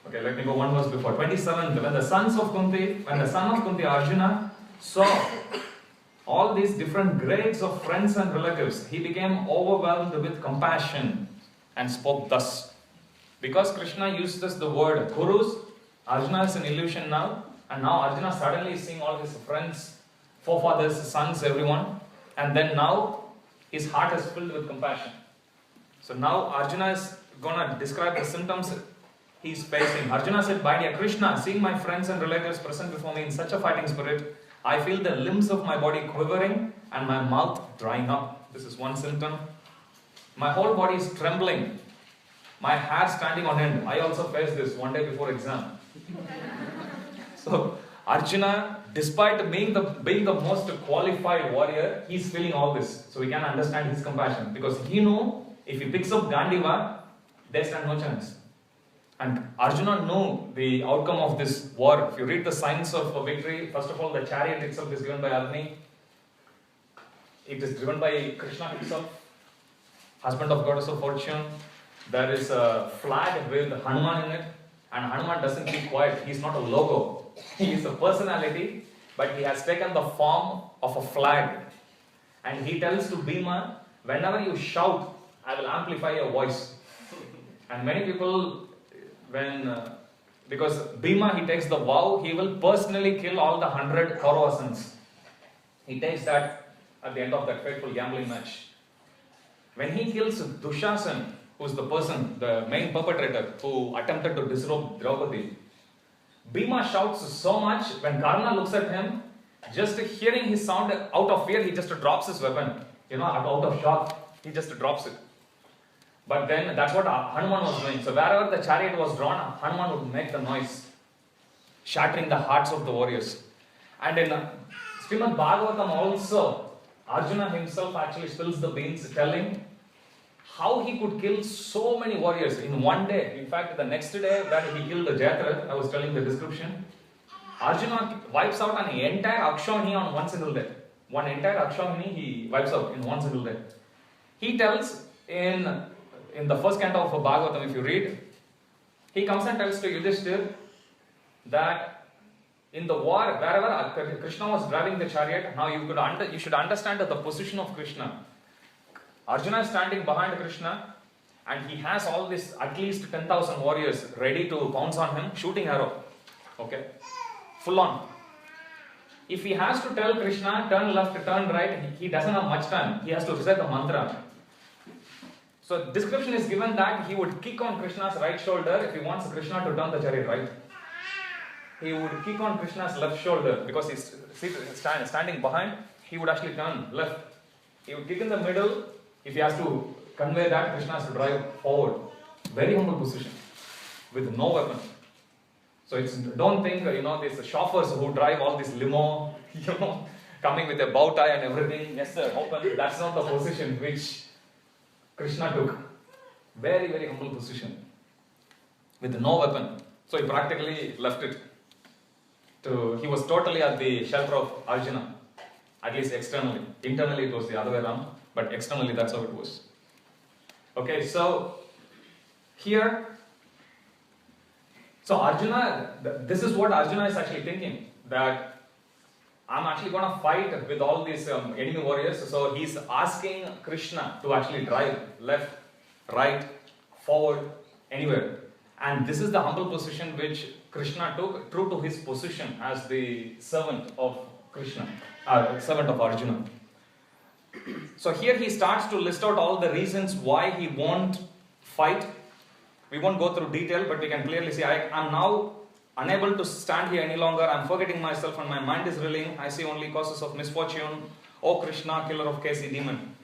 Okay, let me go one verse before. 27th, when the son of Kunti, Arjuna, saw all these different grades of friends and relatives, he became overwhelmed with compassion and spoke thus. Because Krishna uses the word Kurus, Arjuna is an illusion now, and now Arjuna suddenly is seeing all his friends, forefathers, sons, everyone, and then now his heart is filled with compassion. So now Arjuna is going to describe the symptoms he is facing. Arjuna said, "My dear Krishna, seeing my friends and relatives present before me in such a fighting spirit, I feel the limbs of my body quivering and my mouth drying up." This is one symptom. My whole body is trembling. My hair standing on end. I also faced this one day before exam. So Arjuna, despite being the most qualified warrior, he is feeling all this. So we can understand his compassion, because he knew if he picks up Gandiva, they stand no chance. And Arjuna knew the outcome of this war. If you read the signs of victory, first of all, the chariot itself is given by Agni. It is driven by Krishna himself, husband of goddess of fortune. There is a flag with Hanuman in it, and Hanuman doesn't keep quiet. He's not a logo. He is a personality, but he has taken the form of a flag. And he tells to Bhima, whenever you shout, I will amplify your voice. And many people, because Bhima, he takes the vow, he will personally kill all the 100 Kaurava sons. He takes that at the end of that fateful gambling match. When he kills Dushasan, who is the person, the main perpetrator, who attempted to disrobe Draupadi, Bhima shouts so much, when Karna looks at him, just hearing his sound, out of fear, he just drops his weapon. Out of shock, he just drops it. But then, that's what Hanuman was doing. So wherever the chariot was drawn, Hanuman would make the noise, shattering the hearts of the warriors. And in Srimad Bhagavatam also, Arjuna himself actually spills the beans, telling how he could kill so many warriors in one day. In fact, the next day when he killed the Jayadratha, I was telling the description, Arjuna wipes out an entire Akshauhini on one single day. One entire Akshauhini he wipes out in one single day. He tells in the first canto of Bhagavatam, if you read, he comes and tells to Yudhishthir that in the war, wherever Krishna was driving the chariot, now you should understand the position of Krishna. Arjuna is standing behind Krishna, and he has all this, at least 10,000 warriors ready to pounce on him, shooting arrow. Okay? Full on. If he has to tell Krishna, turn left, turn right, he doesn't have much time. He has to recite the mantra. So description is given that he would kick on Krishna's right shoulder if he wants Krishna to turn the chariot right. He would kick on Krishna's left shoulder because he's standing behind. He would actually turn left. He would kick in the middle if he has to convey that Krishna has to drive forward. Very humble position with no weapon. So don't think these chauffeurs who drive all this limo, coming with a bow tie and everything. Yes sir, open. That's not the position which Krishna took. Very, very humble position with no weapon. So he practically left it. He was totally at the shelter of Arjuna, at least externally. Internally it was the other way around, but externally that's how it was. Okay, so here, so Arjuna, this is what Arjuna is actually thinking, that I'm actually going to fight with all these enemy warriors. So he's asking Krishna to actually drive left, right, forward, anywhere. And this is the humble position which Krishna took, true to his position as the servant of Krishna, servant of Arjuna. So here he starts to list out all the reasons why he won't fight. We won't go through detail, but we can clearly see, I'm now unable to stand here any longer. I'm forgetting myself and my mind is reeling. I see only causes of misfortune. O Krishna, killer of Kasi demon.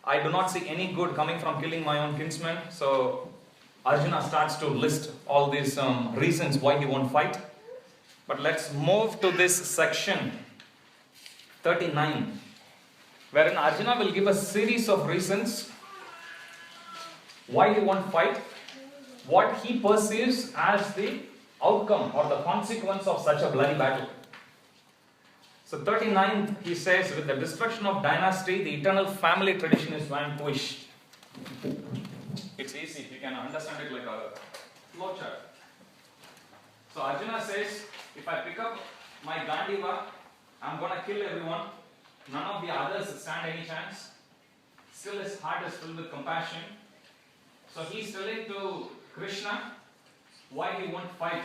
I do not see any good coming from killing my own kinsmen. So Arjuna starts to list all these reasons why he won't fight. But let's move to this section 39, wherein Arjuna will give a series of reasons why he won't fight, what he perceives as the outcome or the consequence of such a bloody battle. So 39, he says, with the destruction of dynasty, the eternal family tradition is vanquished. It's easy, you can understand it like a flowchart. So Arjuna says, if I pick up my Gandiva, I'm going to kill everyone. None of the others stand any chance. Still his heart is filled with compassion. So he's telling to Krishna why he won't fight.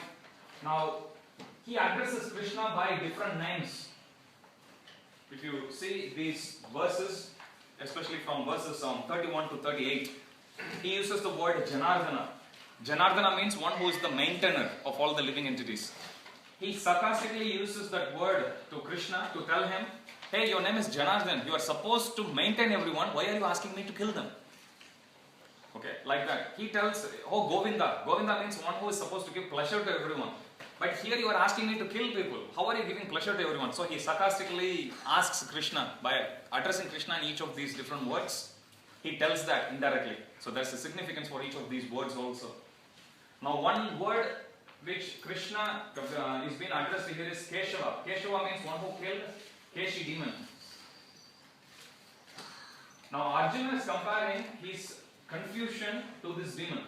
Now, he addresses Krishna by different names. If you see these verses, especially from verses 31 to 38, he uses the word Janardana. Janardana means one who is the maintainer of all the living entities. He sarcastically uses that word to Krishna to tell him, hey, your name is Janardana. You are supposed to maintain everyone. Why are you asking me to kill them? Okay, like that. He tells, oh, Govinda. Govinda means one who is supposed to give pleasure to everyone. But here you are asking me to kill people. How are you giving pleasure to everyone? So he sarcastically asks Krishna, by addressing Krishna in each of these different words, he tells that indirectly. So there's a significance for each of these words also. Now one word which Krishna is being addressed here is Keshava. Keshava means one who killed Keshi demon. Now Arjuna is comparing his confusion to this demon.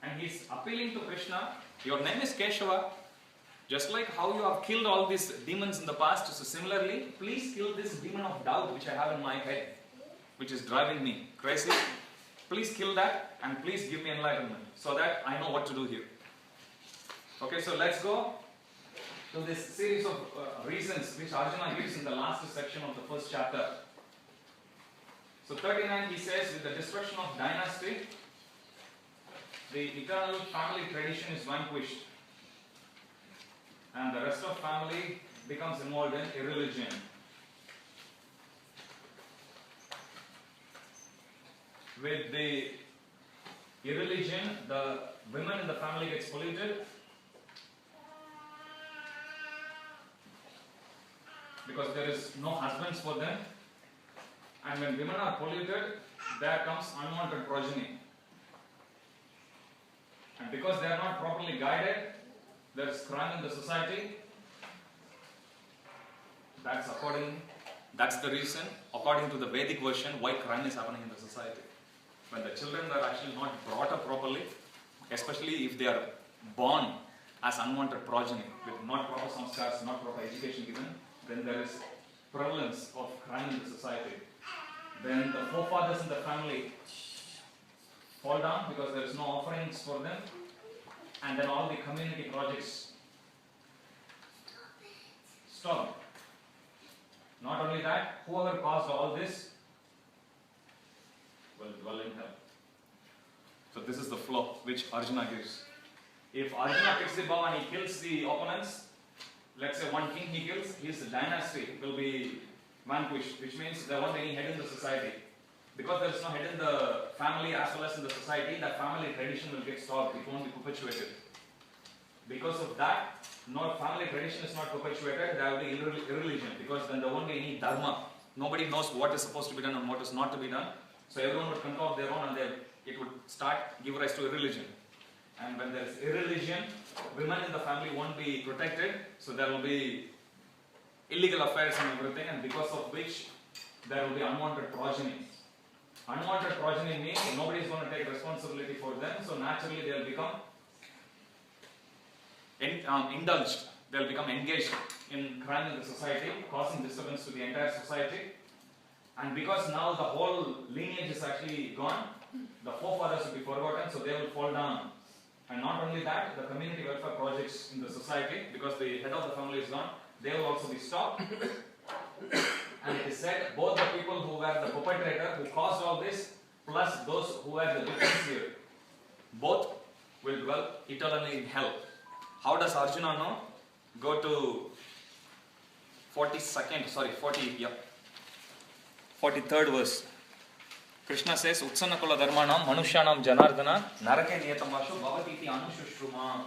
And he's appealing to Krishna, your name is Keshava, just like how you have killed all these demons in the past, so similarly, please kill this demon of doubt which I have in my head, which is driving me crazy. Please kill that and please give me enlightenment so that I know what to do here. Okay, so let's go to this series of reasons which Arjuna gives in the last section of the first chapter. So 39, he says, with the destruction of dynasty, the eternal family tradition is vanquished and the rest of family becomes involved in irreligion. With the irreligion, the women in the family gets polluted because there is no husbands for them, and when women are polluted, there comes unwanted progeny. And because they are not properly guided, there is crime in the society. That's the reason, according to the Vedic version, why crime is happening in the society. When the children are actually not brought up properly, especially if they are born as unwanted progeny, with not proper samskars, not proper education given, then there is prevalence of crime in the society. Then the forefathers in the family fall down because there is no offerings for them, and then all the community projects stop. Not only that, whoever caused all this will dwell in hell. So this is the flow which Arjuna gives. If Arjuna picks the bow and he kills the opponents, let's say one king he kills, his dynasty will be vanquished, which means there won't be any head in the society. Because there is no head in the family as well as in the society, that family tradition will get stopped, it won't be perpetuated. Because of that, no family tradition is not perpetuated, there will be irreligion, because then there won't be any dharma. Nobody knows what is supposed to be done and what is not to be done. So everyone would control their own and it would give rise to irreligion. And when there is irreligion, women in the family won't be protected, so there will be illegal affairs and everything, and because of which there will be unwanted progeny. Unwanted progeny means nobody is going to take responsibility for them, so naturally they will become indulged, they will become engaged in crime in the society, causing disturbance to the entire society. And because now the whole lineage is actually gone, the forefathers will be forgotten, so they will fall down And not only that, the community welfare projects in the society, because the head of the family is gone, they will also be stopped. And it is said both the people who were the perpetrator, who caused all this, plus those who were the victims here, both will dwell eternally in hell. How does Arjuna know? Go to 43rd verse. Krishna says, Utsana kula dharmanam manushyanam janardana narake niyatamashu bhavatiti anushruma.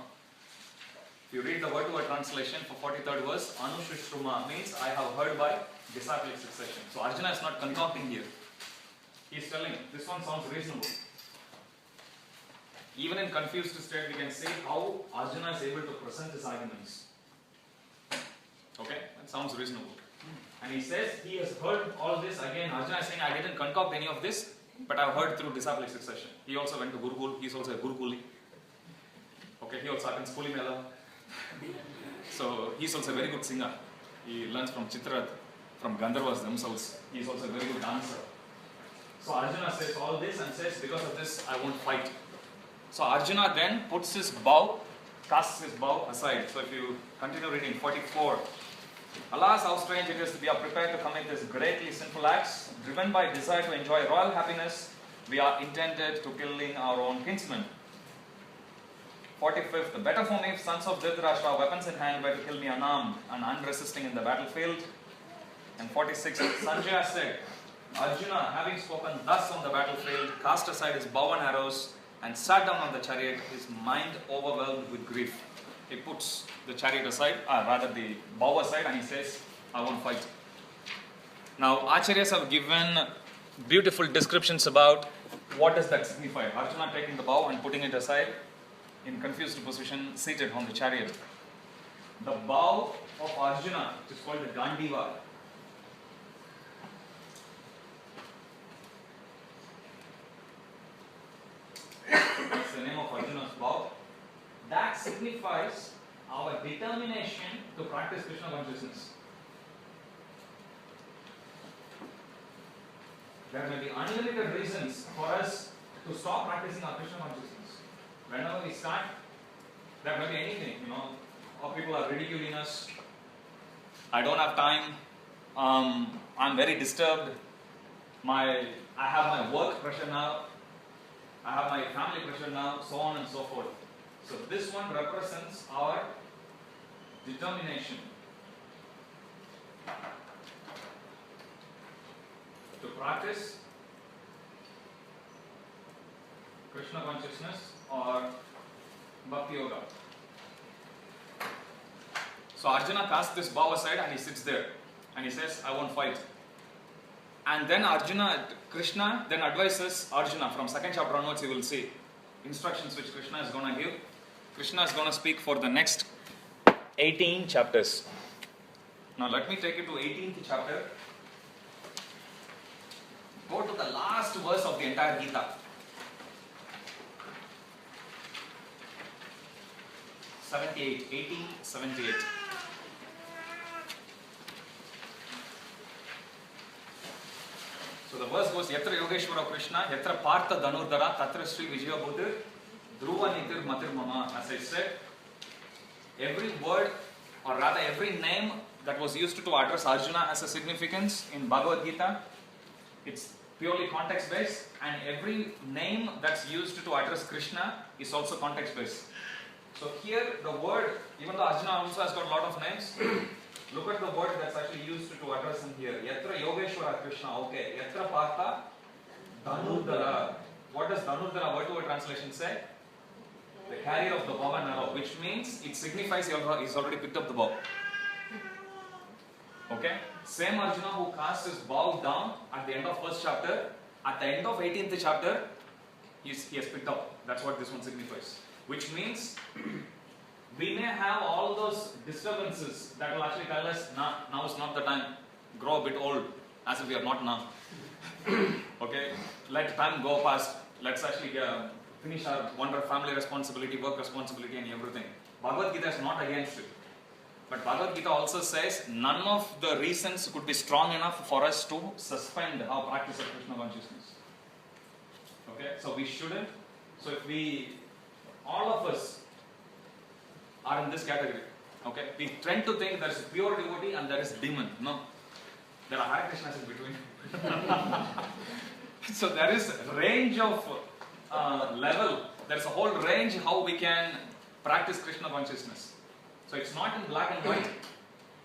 If you read the word-to-word translation for 43rd verse, anushruma means I have heard by disciplic succession. So Arjuna is not concocting here. He is telling, this one sounds reasonable. Even in confused state, we can see how Arjuna is able to present his arguments. Okay, that sounds reasonable. And he says he has heard all this. Again, Arjuna is saying, I didn't concoct any of this, but I've heard through disciplic succession. He also went to Gurukul. He's also a Gurukuli. Okay, he also attends Kuli Mela. So he's also a very good singer. He learns from Chitrath, from Gandharvas themselves. He's also a very good dancer. So Arjuna says all this and says, because of this, I won't fight. So Arjuna then puts his bow, casts his bow aside. So if you continue reading 44, alas, how strange it is that we are prepared to commit these greatly sinful acts. Driven by desire to enjoy royal happiness, we are intended to killing our own kinsmen. 45th, better for me if sons of Dhritarashtra, weapons in hand, were to kill me unarmed and unresisting in the battlefield. And 46th, Sanjaya said, Arjuna, having spoken thus on the battlefield, cast aside his bow and arrows and sat down on the chariot, his mind overwhelmed with grief. He puts the chariot aside, rather the bow aside, and he says, I won't fight. Now, Acharyas have given beautiful descriptions about what does that signify. Arjuna taking the bow and putting it aside, in confused position, seated on the chariot. The bow of Arjuna, which is called the Gandiva, that's the name of Arjuna's bow. That signifies our determination to practice Krishna consciousness. There may be unlimited reasons for us to stop practicing our Krishna consciousness. Whenever we start, there may be anything, or people are ridiculing us. I don't have time. I'm very disturbed. I have my work pressure now. I have my family pressure now, so on and so forth. So this one represents our determination to practice Krishna consciousness or Bhakti Yoga. So Arjuna casts this bow aside and he sits there and he says, I won't fight. And then Krishna then advises Arjuna, from second chapter onwards you will see instructions which Krishna is going to give. Krishna is going to speak for the next 18 chapters. Now let me take you to 18th chapter. Go to the last verse of the entire Gita. 1878. So the verse goes, Yatra Yogeshwara Krishna, Yatra Partha Dhanurdhara, Tatra Sri Vijaya Buddhir, Dhruva Nitir Matir Mama. As I said, every word, or rather every name that was used to address Arjuna has a significance in Bhagavad Gita. It's purely context based, and every name that's used to address Krishna is also context based. So here the word, even though Arjuna also has got a lot of names, look at the word that's actually used to address him here. Yatra Yogeshwara Krishna, okay. Yatra Partha Dhanurdhara. What does Dhanurdhara word-to-word translation say? The carrier of the bow and arrow, which means it signifies he's already picked up the bow. Okay? Same Arjuna who cast his bow down at the end of first chapter, at the end of 18th chapter, he has picked up. That's what this one signifies. Which means we may have all those disturbances that will actually tell us, now is not the time, grow a bit old, as if we are not now. Okay, let time go past, let's actually finish our family responsibility, work responsibility and everything. Bhagavad Gita is not against it. But Bhagavad Gita also says none of the reasons could be strong enough for us to suspend our practice of Krishna consciousness. Okay, so we shouldn't. So if we all of us are in this category. Okay, we tend to think there is pure devotee and there is demon. No, there are Hare Krishnas in between. So there is range of level. There is a whole range how we can practice Krishna consciousness. So it's not in black and white.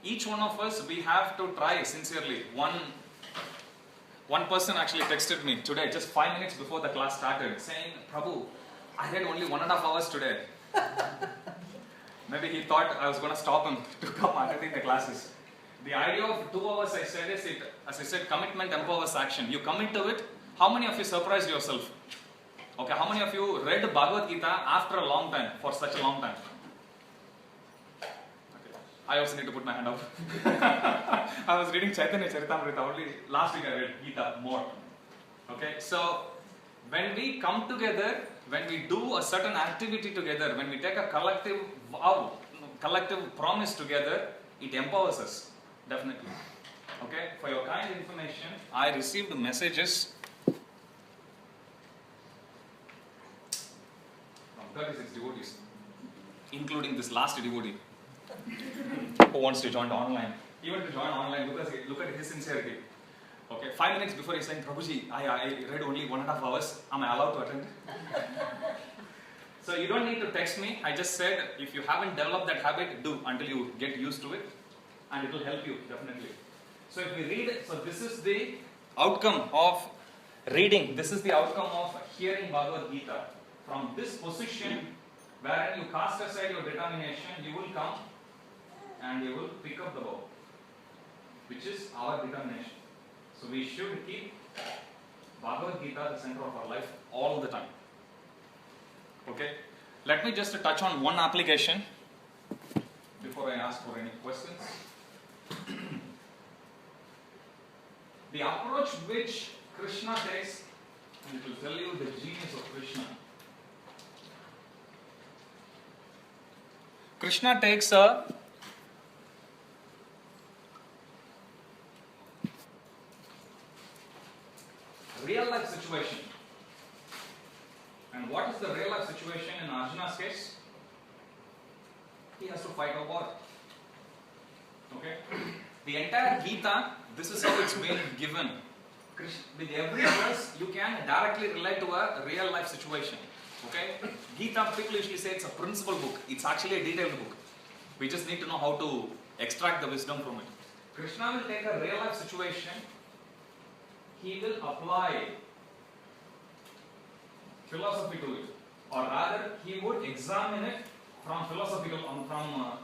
Each one of us, we have to try sincerely. One person actually texted me today, just 5 minutes before the class started, saying, Prabhu, I read only 1.5 hours today. Maybe he thought I was going to stop him to come attending the classes. The idea of 2 hours, I said, is as I said, commitment empowers action. You commit to it. How many of you surprised yourself? Okay, how many of you read Bhagavad Gita after a long time, for such a long time? Okay. I also need to put my hand up. I was reading Chaitanya Charitamrita only. Last week I read Gita more. Okay, so when we come together, when we do a certain activity together, when we take a collective vow, collective promise together, it empowers us, definitely. Okay, for your kind information, I received messages from 36 devotees, including this last devotee who wants to join online. Even to join online, look at his sincerity. Okay, 5 minutes before he's saying, Prabhuji, I read only 1.5 hours. Am I allowed to attend? So you don't need to text me. I just said, if you haven't developed that habit, do until you get used to it. And it will help you, definitely. So if we read, so this is the outcome of reading. This is the outcome of hearing Bhagavad Gita. From this position, wherein you cast aside your determination, you will come and you will pick up the bow, which is our determination. So we should keep Bhagavad Gita the center of our life all the time. Okay? Let me just touch on one application before I ask for any questions. The approach which Krishna takes, and it will tell you the genius of Krishna. Krishna takes a real life situation. And what is the real life situation in Arjuna's case? He has to fight a war. Okay? The entire Gita, this is how it's been given. With every verse, you can directly relate to a real life situation. Okay? Gita, people usually say it's a principle book. It's actually a detailed book. We just need to know how to extract the wisdom from it. Krishna will take a real life situation. He will apply philosophy to it, or rather, he would examine it from philosophical,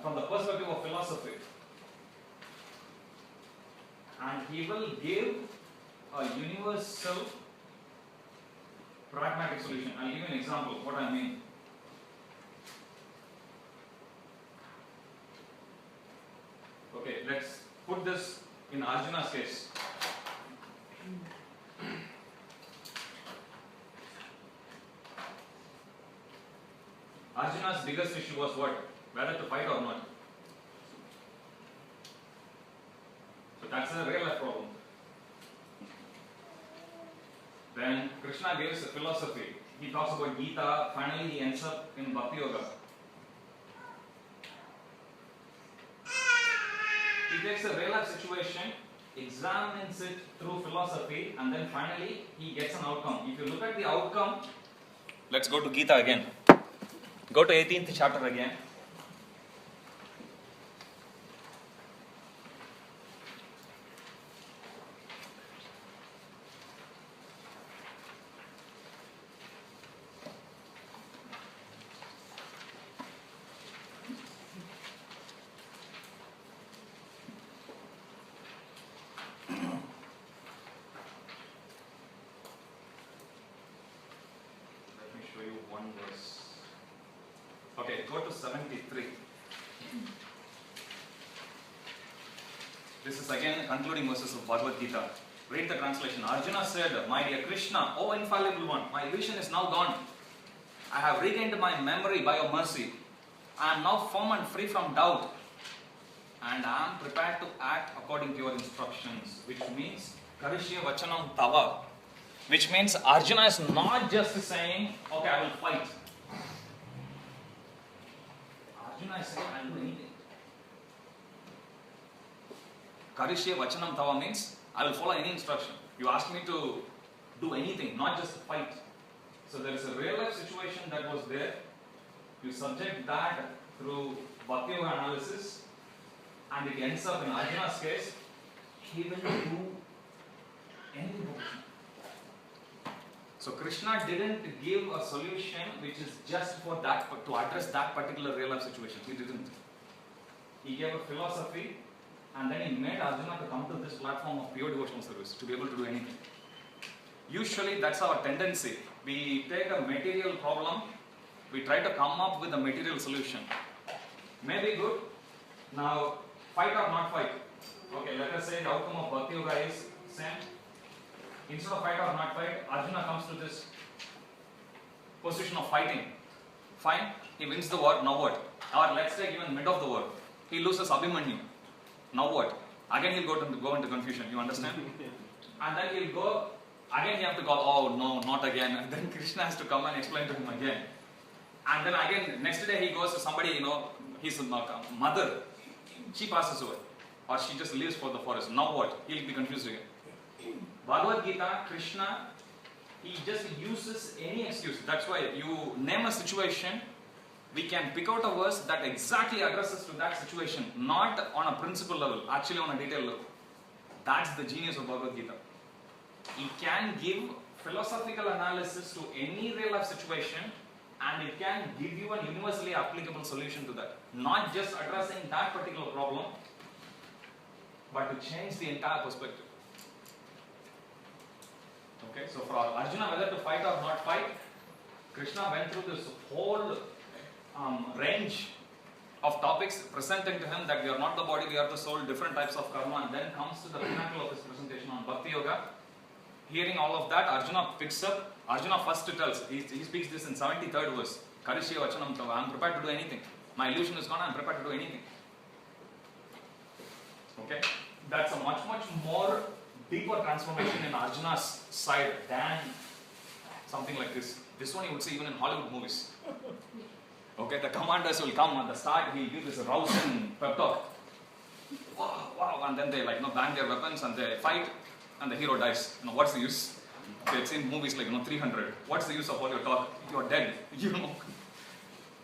from the perspective of philosophy, and he will give a universal pragmatic solution. I'll give you an example of what I mean. Okay, let's put this in Arjuna's case. Arjuna's biggest issue was what? Whether to fight or not. So that's a real life problem. Then Krishna gives a philosophy. He talks about Gita, finally he ends up in Bhakti Yoga. He takes a real life situation, examines it through philosophy, and then finally he gets an outcome. If you look at the outcome, let's go to Gita again. Go to 18th chapter again. Let me show you one verse. Okay, go to 73. This is again concluding verses of Bhagavad Gita. Read the translation. Arjuna said, My dear Krishna, O infallible one, my vision is now gone. I have regained my memory by your mercy. I am now firm and free from doubt. And I am prepared to act according to your instructions. Which means, Karishya Vachanam Tava. Which means Arjuna is not just saying, okay, I will fight. Arjuna is saying, I'll do anything. Karishye vachanam tava means, I will follow any instruction. You ask me to do anything, not just fight. So there is a real life situation that was there. You subject that through Bhakti Yoga analysis, and it ends up in Arjuna's case, he will do anything. So Krishna didn't give a solution which is just for that, to address that particular real life situation. He didn't. He gave a philosophy, and then he made Arjuna to come to this platform of pure devotional service, to be able to do anything. Usually that's our tendency. We take a material problem, we try to come up with a material solution. Maybe good. Now, fight or not fight? Okay, let us say the outcome of Bhakti Yoga is same. Instead of fight or not fight, Arjuna comes to this position of fighting. Fine, he wins the war, now what? Or let's take even mid of the war. He loses Abhimanyu. Now what? Again he'll go into confusion, you understand? And then he'll go, again you have to go, oh no, not again. And then Krishna has to come and explain to him again. And then again, next day he goes to somebody, his mother, she passes away. Or she just leaves for the forest. Now what? He'll be confused again. Bhagavad Gita, Krishna, he just uses any excuse. That's why you name a situation, we can pick out a verse that exactly addresses to that situation, not on a principle level, actually on a detail level. That's the genius of Bhagavad Gita. It can give philosophical analysis to any real life situation, and it can give you a universally applicable solution to that. Not just addressing that particular problem, but to change the entire perspective. Okay, so for Arjuna, whether to fight or not fight, Krishna went through this whole range of topics, presenting to him that we are not the body, we are the soul, different types of karma, and then comes to the pinnacle of his presentation on Bhakti Yoga. Hearing all of that, Arjuna picks up. Arjuna first tells, he speaks this in 73rd verse, Karishye vachanam tava, I am prepared to do anything. My illusion is gone, I am prepared to do anything. Okay, that's a much more deeper transformation in Arjuna's side than something like this. This one you would see even in Hollywood movies. Okay, the commanders will come at the start, he'll give this rousing pep talk. Wow, wow, and then they bang their weapons and they fight and the hero dies. What's the use? They've seen movies 300. What's the use of all your talk? You're dead,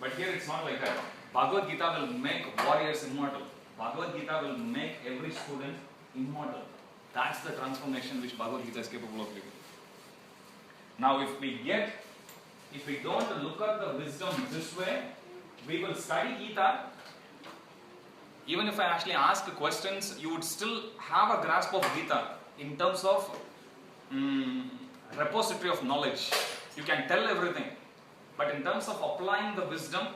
But here it's not like that. Bhagavad Gita will make warriors immortal. Bhagavad Gita will make every student immortal. That's the transformation which Bhagavad Gita is capable of giving. Now if we don't look at the wisdom this way, we will study Gita. Even if I actually ask questions, you would still have a grasp of Gita in terms of repository of knowledge. You can tell everything. But in terms of applying the wisdom,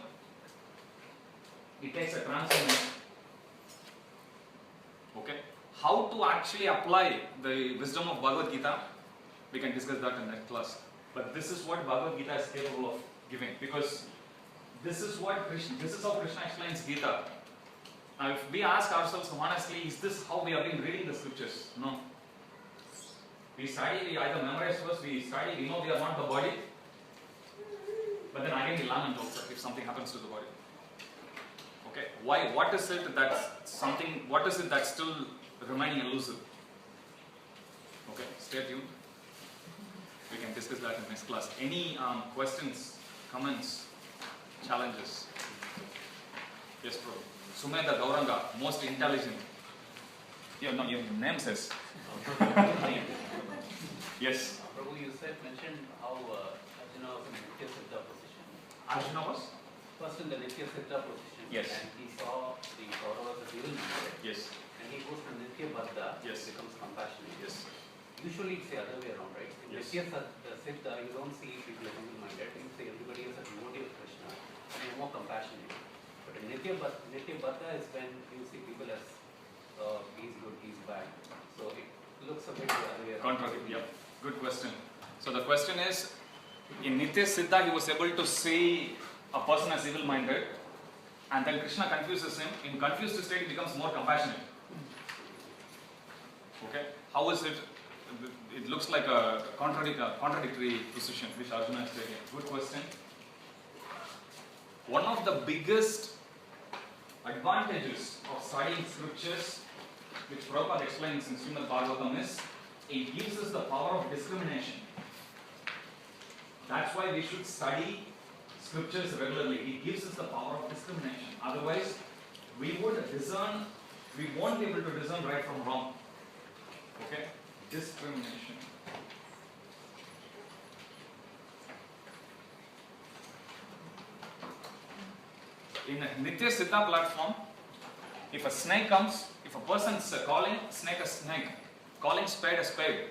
it takes a transformation. Okay? How to actually apply the wisdom of Bhagavad Gita, we can discuss that in next class. But this is what Bhagavad Gita is capable of giving, because this is how Krishna explains Gita. Now if we ask ourselves honestly, is this how we have been reading the scriptures? No. We study, we either memorize first, we study, we know we are not the body, but then again we lament also if something happens to the body. Okay, why? What is it that's still remaining elusive? Okay, stay tuned. We can discuss that in next class. Any questions, comments, challenges? Yes, bro. Sumedha Gauranga, most intelligent. Your name says. Yes. Prabhu, you mentioned how Arjuna was in the Nitya Siddha position. Arjuna was? First in the Nitya Siddha position. Yes. And he saw the Kauravas as evil minded. Yes. And he goes to Nitya Baddha, Yes. becomes compassionate. Yes. Usually it's the other way around, right? In Yes. Nitya Siddha, you don't see people as evil minded. You see everybody is a devotee of Krishna and you're more compassionate. But in Nitya Baddha is when you see people as he's good, he's bad. So it looks a bit the other way around. Contrary, yeah. Good question. So the question is, in Nitya Siddha he was able to see a person as evil-minded, and then Krishna confuses him. In confused state he becomes more compassionate. Okay? How is it? It looks like a contradictory position which Arjuna is taking. Good question. One of the biggest advantages of studying scriptures, which Prabhupada explains in Srimad Bhagavatam, is it gives us the power of discrimination. That's why we should study scriptures regularly. It gives us the power of discrimination. Otherwise, we won't be able to discern right from wrong. Okay? Discrimination. In a Nitya Siddha platform, if a snake comes, if a person's calling snake a snake, calling spade a spade,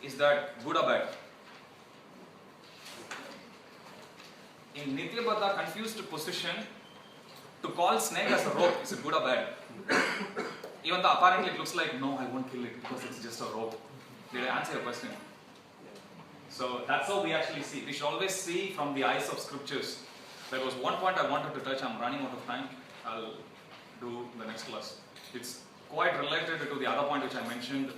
is that good or bad? In Nitya Baddha confused position, to call snake as a rope, is it good or bad? Even though apparently it looks like, no, I won't kill it because it's just a rope. Did I answer your question? So that's how we actually see. We should always see from the eyes of scriptures. There was one point I wanted to touch. I'm running out of time. I'll do the next class. It's quite related to the other point which I mentioned.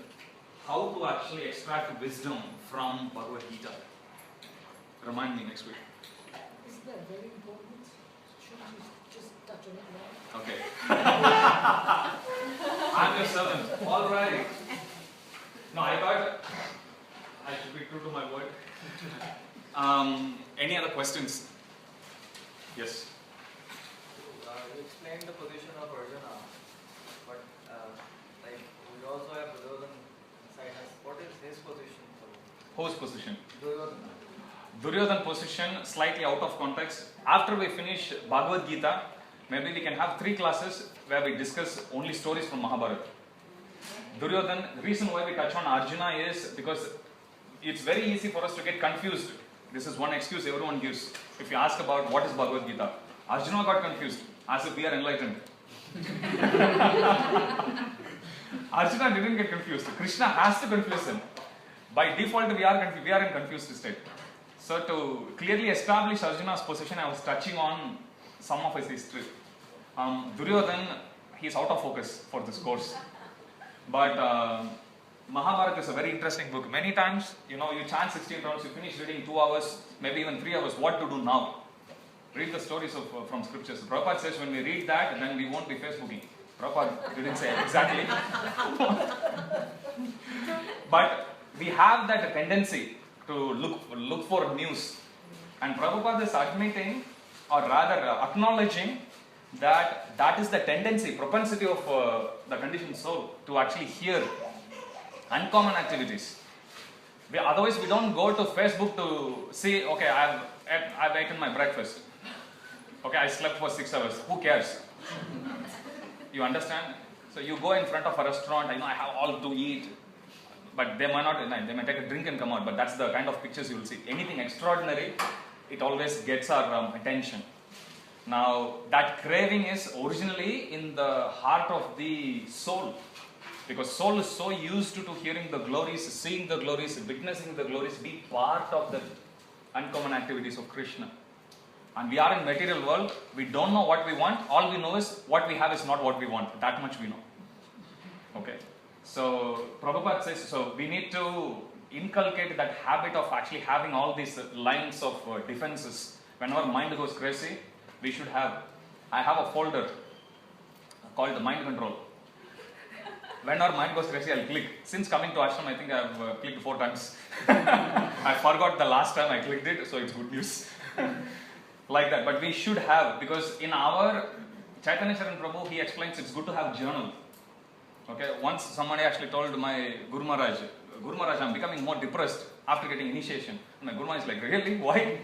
How to actually extract wisdom from Bhagavad Gita. Remind me next week. Isn't that very important? Shouldn't you just touch on it now? Okay. I'm your servant. All right. No, I thought I should be true to my word. Any other questions? Yes. You explained the position of Arjuna, but like we also have Duryodhana inside us. What is his position? Whose position? Duryodhana. Duryodhana position, slightly out of context. After we finish Bhagavad Gita, maybe we can have 3 classes where we discuss only stories from Mahabharata. Duryodhana, the reason why we touch on Arjuna is because it's very easy for us to get confused. This is one excuse everyone gives. If you ask about what is Bhagavad Gita, Arjuna got confused, as if we are enlightened. Arjuna didn't get confused. Krishna has to confuse him. By default, we are in confused state. So to clearly establish Arjuna's position, I was touching on some of his history. Duryodhana, he is out of focus for this course. But Mahabharata is a very interesting book. Many times, you chant 16 rounds, you finish reading 2 hours, maybe even 3 hours. What to do now? Read the stories from scriptures. Prabhupada says when we read that, then we won't be Facebooking. Prabhupada didn't say exactly. But we have that tendency to look for news. And Prabhupada is admitting, or rather acknowledging, that is the tendency, propensity of the conditioned soul to actually hear uncommon activities. Otherwise, we don't go to Facebook to see, okay, I've eaten my breakfast. Okay, I slept for 6 hours. Who cares? You understand? So you go in front of a restaurant, I have all to eat. But they may take a drink and come out. But that's the kind of pictures you will see. Anything extraordinary, it always gets our attention. Now, that craving is originally in the heart of the soul. Because soul is so used to hearing the glories, seeing the glories, witnessing the glories, be part of the uncommon activities of Krishna. And we are in material world, we don't know what we want, all we know is what we have is not what we want, that much we know. Okay. So, Prabhupada says, so we need to inculcate that habit of actually having all these lines of defenses. Whenever mind goes crazy, we should have, I have a folder called the mind control. When our mind goes crazy, I'll click. Since coming to ashram, I think I've clicked 4 times. I forgot the last time I clicked it, so it's good news. Like that. But we should have, because in our Chaitanya Charan Prabhu, he explains it's good to have journal. Okay, once somebody actually told my Guru Maharaj, I'm becoming more depressed after getting initiation. And my Guru Maharaj is like, really? Why?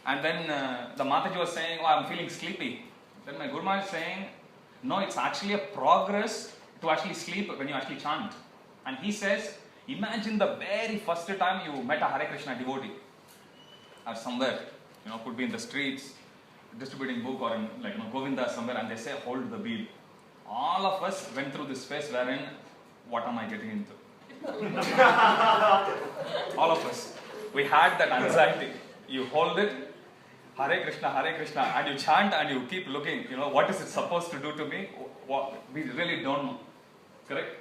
And then the Mataji was saying, oh, I'm feeling sleepy. Then my Guru Maharaj is saying, no, it's actually a progress to actually sleep when you actually chant. And he says, imagine the very first time you met a Hare Krishna devotee or somewhere, could be in the streets, distributing book, or in Govinda somewhere, and they say, hold the wheel. All of us went through this phase wherein, what am I getting into? All of us. We had that anxiety. You hold it, Hare Krishna, and you chant and you keep looking, what is it supposed to do to me? We really don't know. Correct?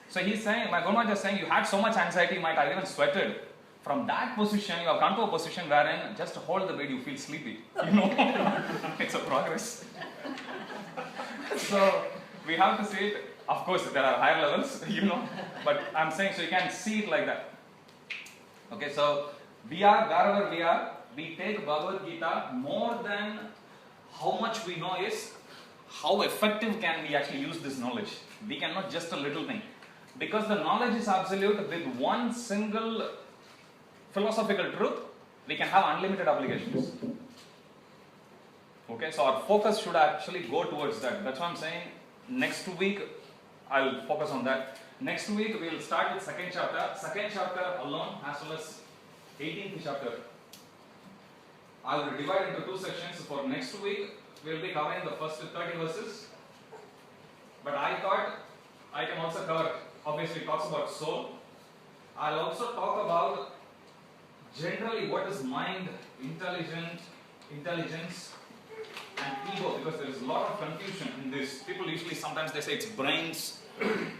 So he's saying, my Guru Maharaj is saying, you had so much anxiety, you might have even sweated. From that position, you have come to a position wherein just hold the weight, you feel sleepy. It's a progress. So we have to see it. Of course, there are higher levels, but I'm saying so you can see it like that. Okay, so we are wherever we are. We take Bhagavad Gita. More than how much we know is how effective can we actually use this knowledge. We cannot just a little thing, because the knowledge is absolute. With one single philosophical truth, we can have unlimited applications. Okay, so our focus should actually go towards that. That's why I'm saying next week I'll focus on that. Next week we'll start with second chapter. Second chapter alone, as well as 18th chapter. I will divide into two sections. For next week we'll be covering the first 30 verses. But I thought I can also cover, obviously it talks about soul. I'll also talk about generally what is mind, intelligence and ego, because there is a lot of confusion in this. People usually sometimes they say it's brains,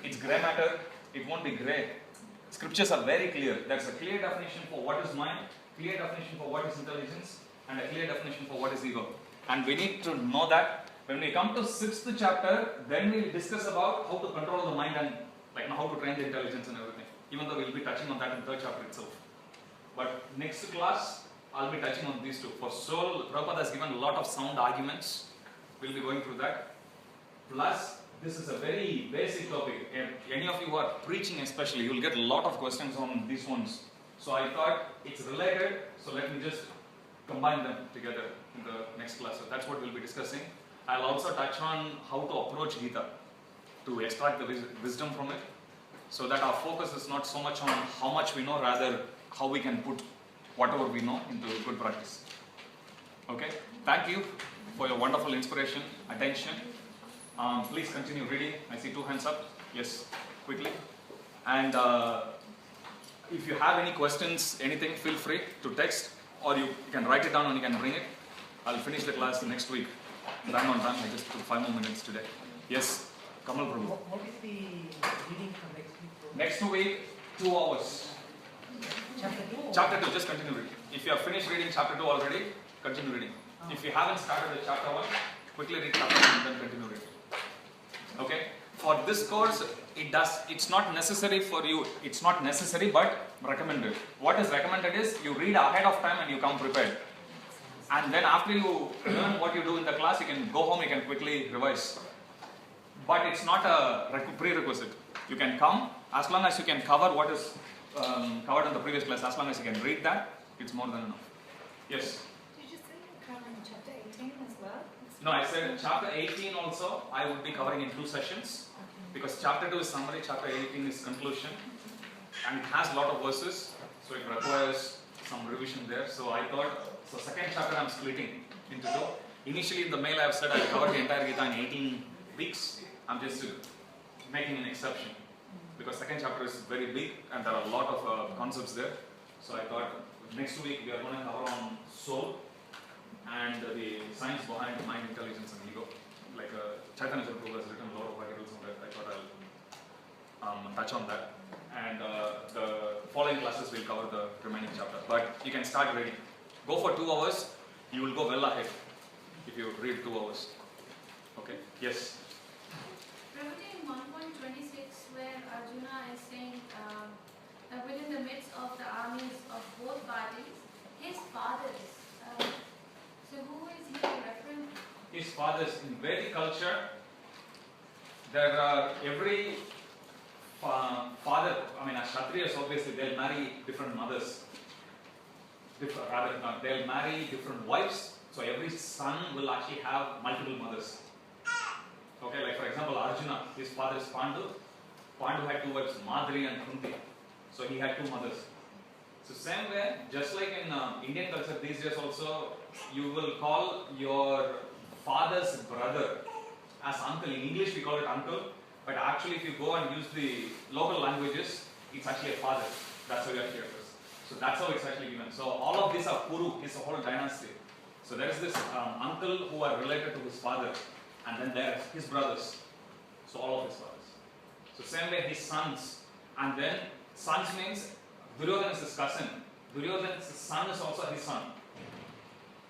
it's grey matter. It won't be grey. Scriptures are very clear. There's a clear definition for what is mind, clear definition for what is intelligence, and a clear definition for what is ego. And we need to know that. When we come to 6th chapter, then we'll discuss about how to control the mind and how to train the intelligence and everything. Even though we'll be touching on that in 3rd chapter itself. But next class, I'll be touching on these two. For soul, Prabhupada has given a lot of sound arguments. We'll be going through that. Plus, this is a very basic topic. If any of you who are preaching especially, you will get a lot of questions on these ones. So I thought it's related, so let me just combine them together in the next class. So that's what we'll be discussing. I'll also touch on how to approach Gita, to extract the wisdom from it, so that our focus is not so much on how much we know, rather how we can put whatever we know into good practice. Okay? Thank you for your wonderful inspiration, attention. Please continue reading. I see 2 hands up. Yes, quickly. And if you have any questions, anything, feel free to text, or you can write it down and you can bring it. I'll finish the class next week. Bang on time. I just took 5 more minutes today. Yes, Kamal Prabhu. What is the reading for next week? Next week, 2 hours. Chapter 2? Chapter 2, just continue reading. If you have finished reading chapter 2 already, continue reading. If you haven't started with chapter 1, quickly read chapter 1 and then continue reading. Okay? For this course, it's not necessary for you, it's not necessary but recommended. What is recommended is you read ahead of time and you come prepared. And then after you learn what you do in the class, you can go home, you can quickly revise. But it's not a prerequisite. You can come, as long as you can cover what is covered in the previous class, as long as you can read that, it's more than enough. Yes? Did you say you're covering chapter 18 as well? No, I said chapter 18 also, I would be covering in 2 sessions. Because chapter 2 is summary, chapter 18 is conclusion. And it has a lot of verses, so it requires some revision there. So I thought, so second chapter I'm splitting into 2. Initially in the mail I have said I'll cover the entire Gita in 18 weeks. I'm just making an exception. Because second chapter is very big and there are a lot of concepts there. So I thought next week we are going to cover on soul and the science behind mind, intelligence and ego. Like Chaitanya Prabhu has written a lot of articles on that. I thought I'll touch on that. And the following classes will cover the remaining chapter. But you can start reading. Go for 2 hours. You will go well ahead if you read 2 hours. Okay? Yes? Prabhuji, in 1.26, where Arjuna is saying that within the midst of the armies of both parties, his fathers. So who is he referring to? His fathers. In Vedic culture, there are every father, as Kshatriyas obviously, they'll marry different mothers. They'll marry different wives. So every son will actually have multiple mothers. Okay, like for example, Arjuna, his father is Pandu. Pandu had 2 wives, Madri and Kunti. So he had 2 mothers. So same way, just like in Indian culture these days also, you will call your father's brother as uncle. In English we call it uncle, but actually if you go and use the local languages, it's actually a father. That's how you actually address. So that's how it's actually given. So all of these are Kuru, it's a whole dynasty. So there is this uncle who are related to his father, and then there are his brothers. So all of his fathers. So same way his sons, and then sons means Duryodhana is his cousin, Duryodhana's son is also his son.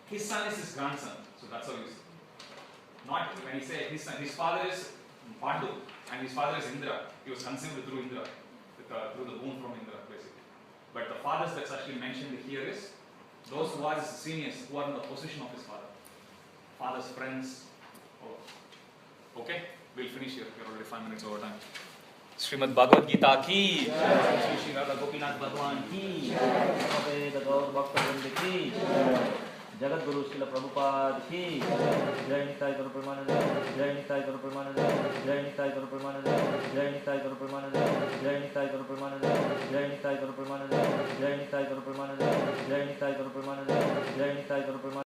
His son is his grandson. So that's how you see. Not when he say his son. His father is Pandu and his father is Indra. He was conceived through Indra, through the boon from Indra, basically. But the fathers that's actually mentioned here is those who are his seniors, who are in the position of his father. Father's friends. Oh. Okay, we'll finish here. We're already 5 minutes over time. Srimad Bhagavad Gita ki Shri Shri Radha Gopinath Bhagwan ki Jai Gaur Bhakta Vrinda ki Jagat Guru Srila Prabhupada ki Jai Nitai Guru Pramananda Jai Nitai Guru Pramananda Jai Nitai Guru Pramananda Jai Nitai Guru Pramananda Jai Nitai Guru Pramananda Jai Nitai Guru Pramananda Jai Nitai Guru Pramananda Jai Nitai Guru Pramananda Jai Nitai Guru Pramananda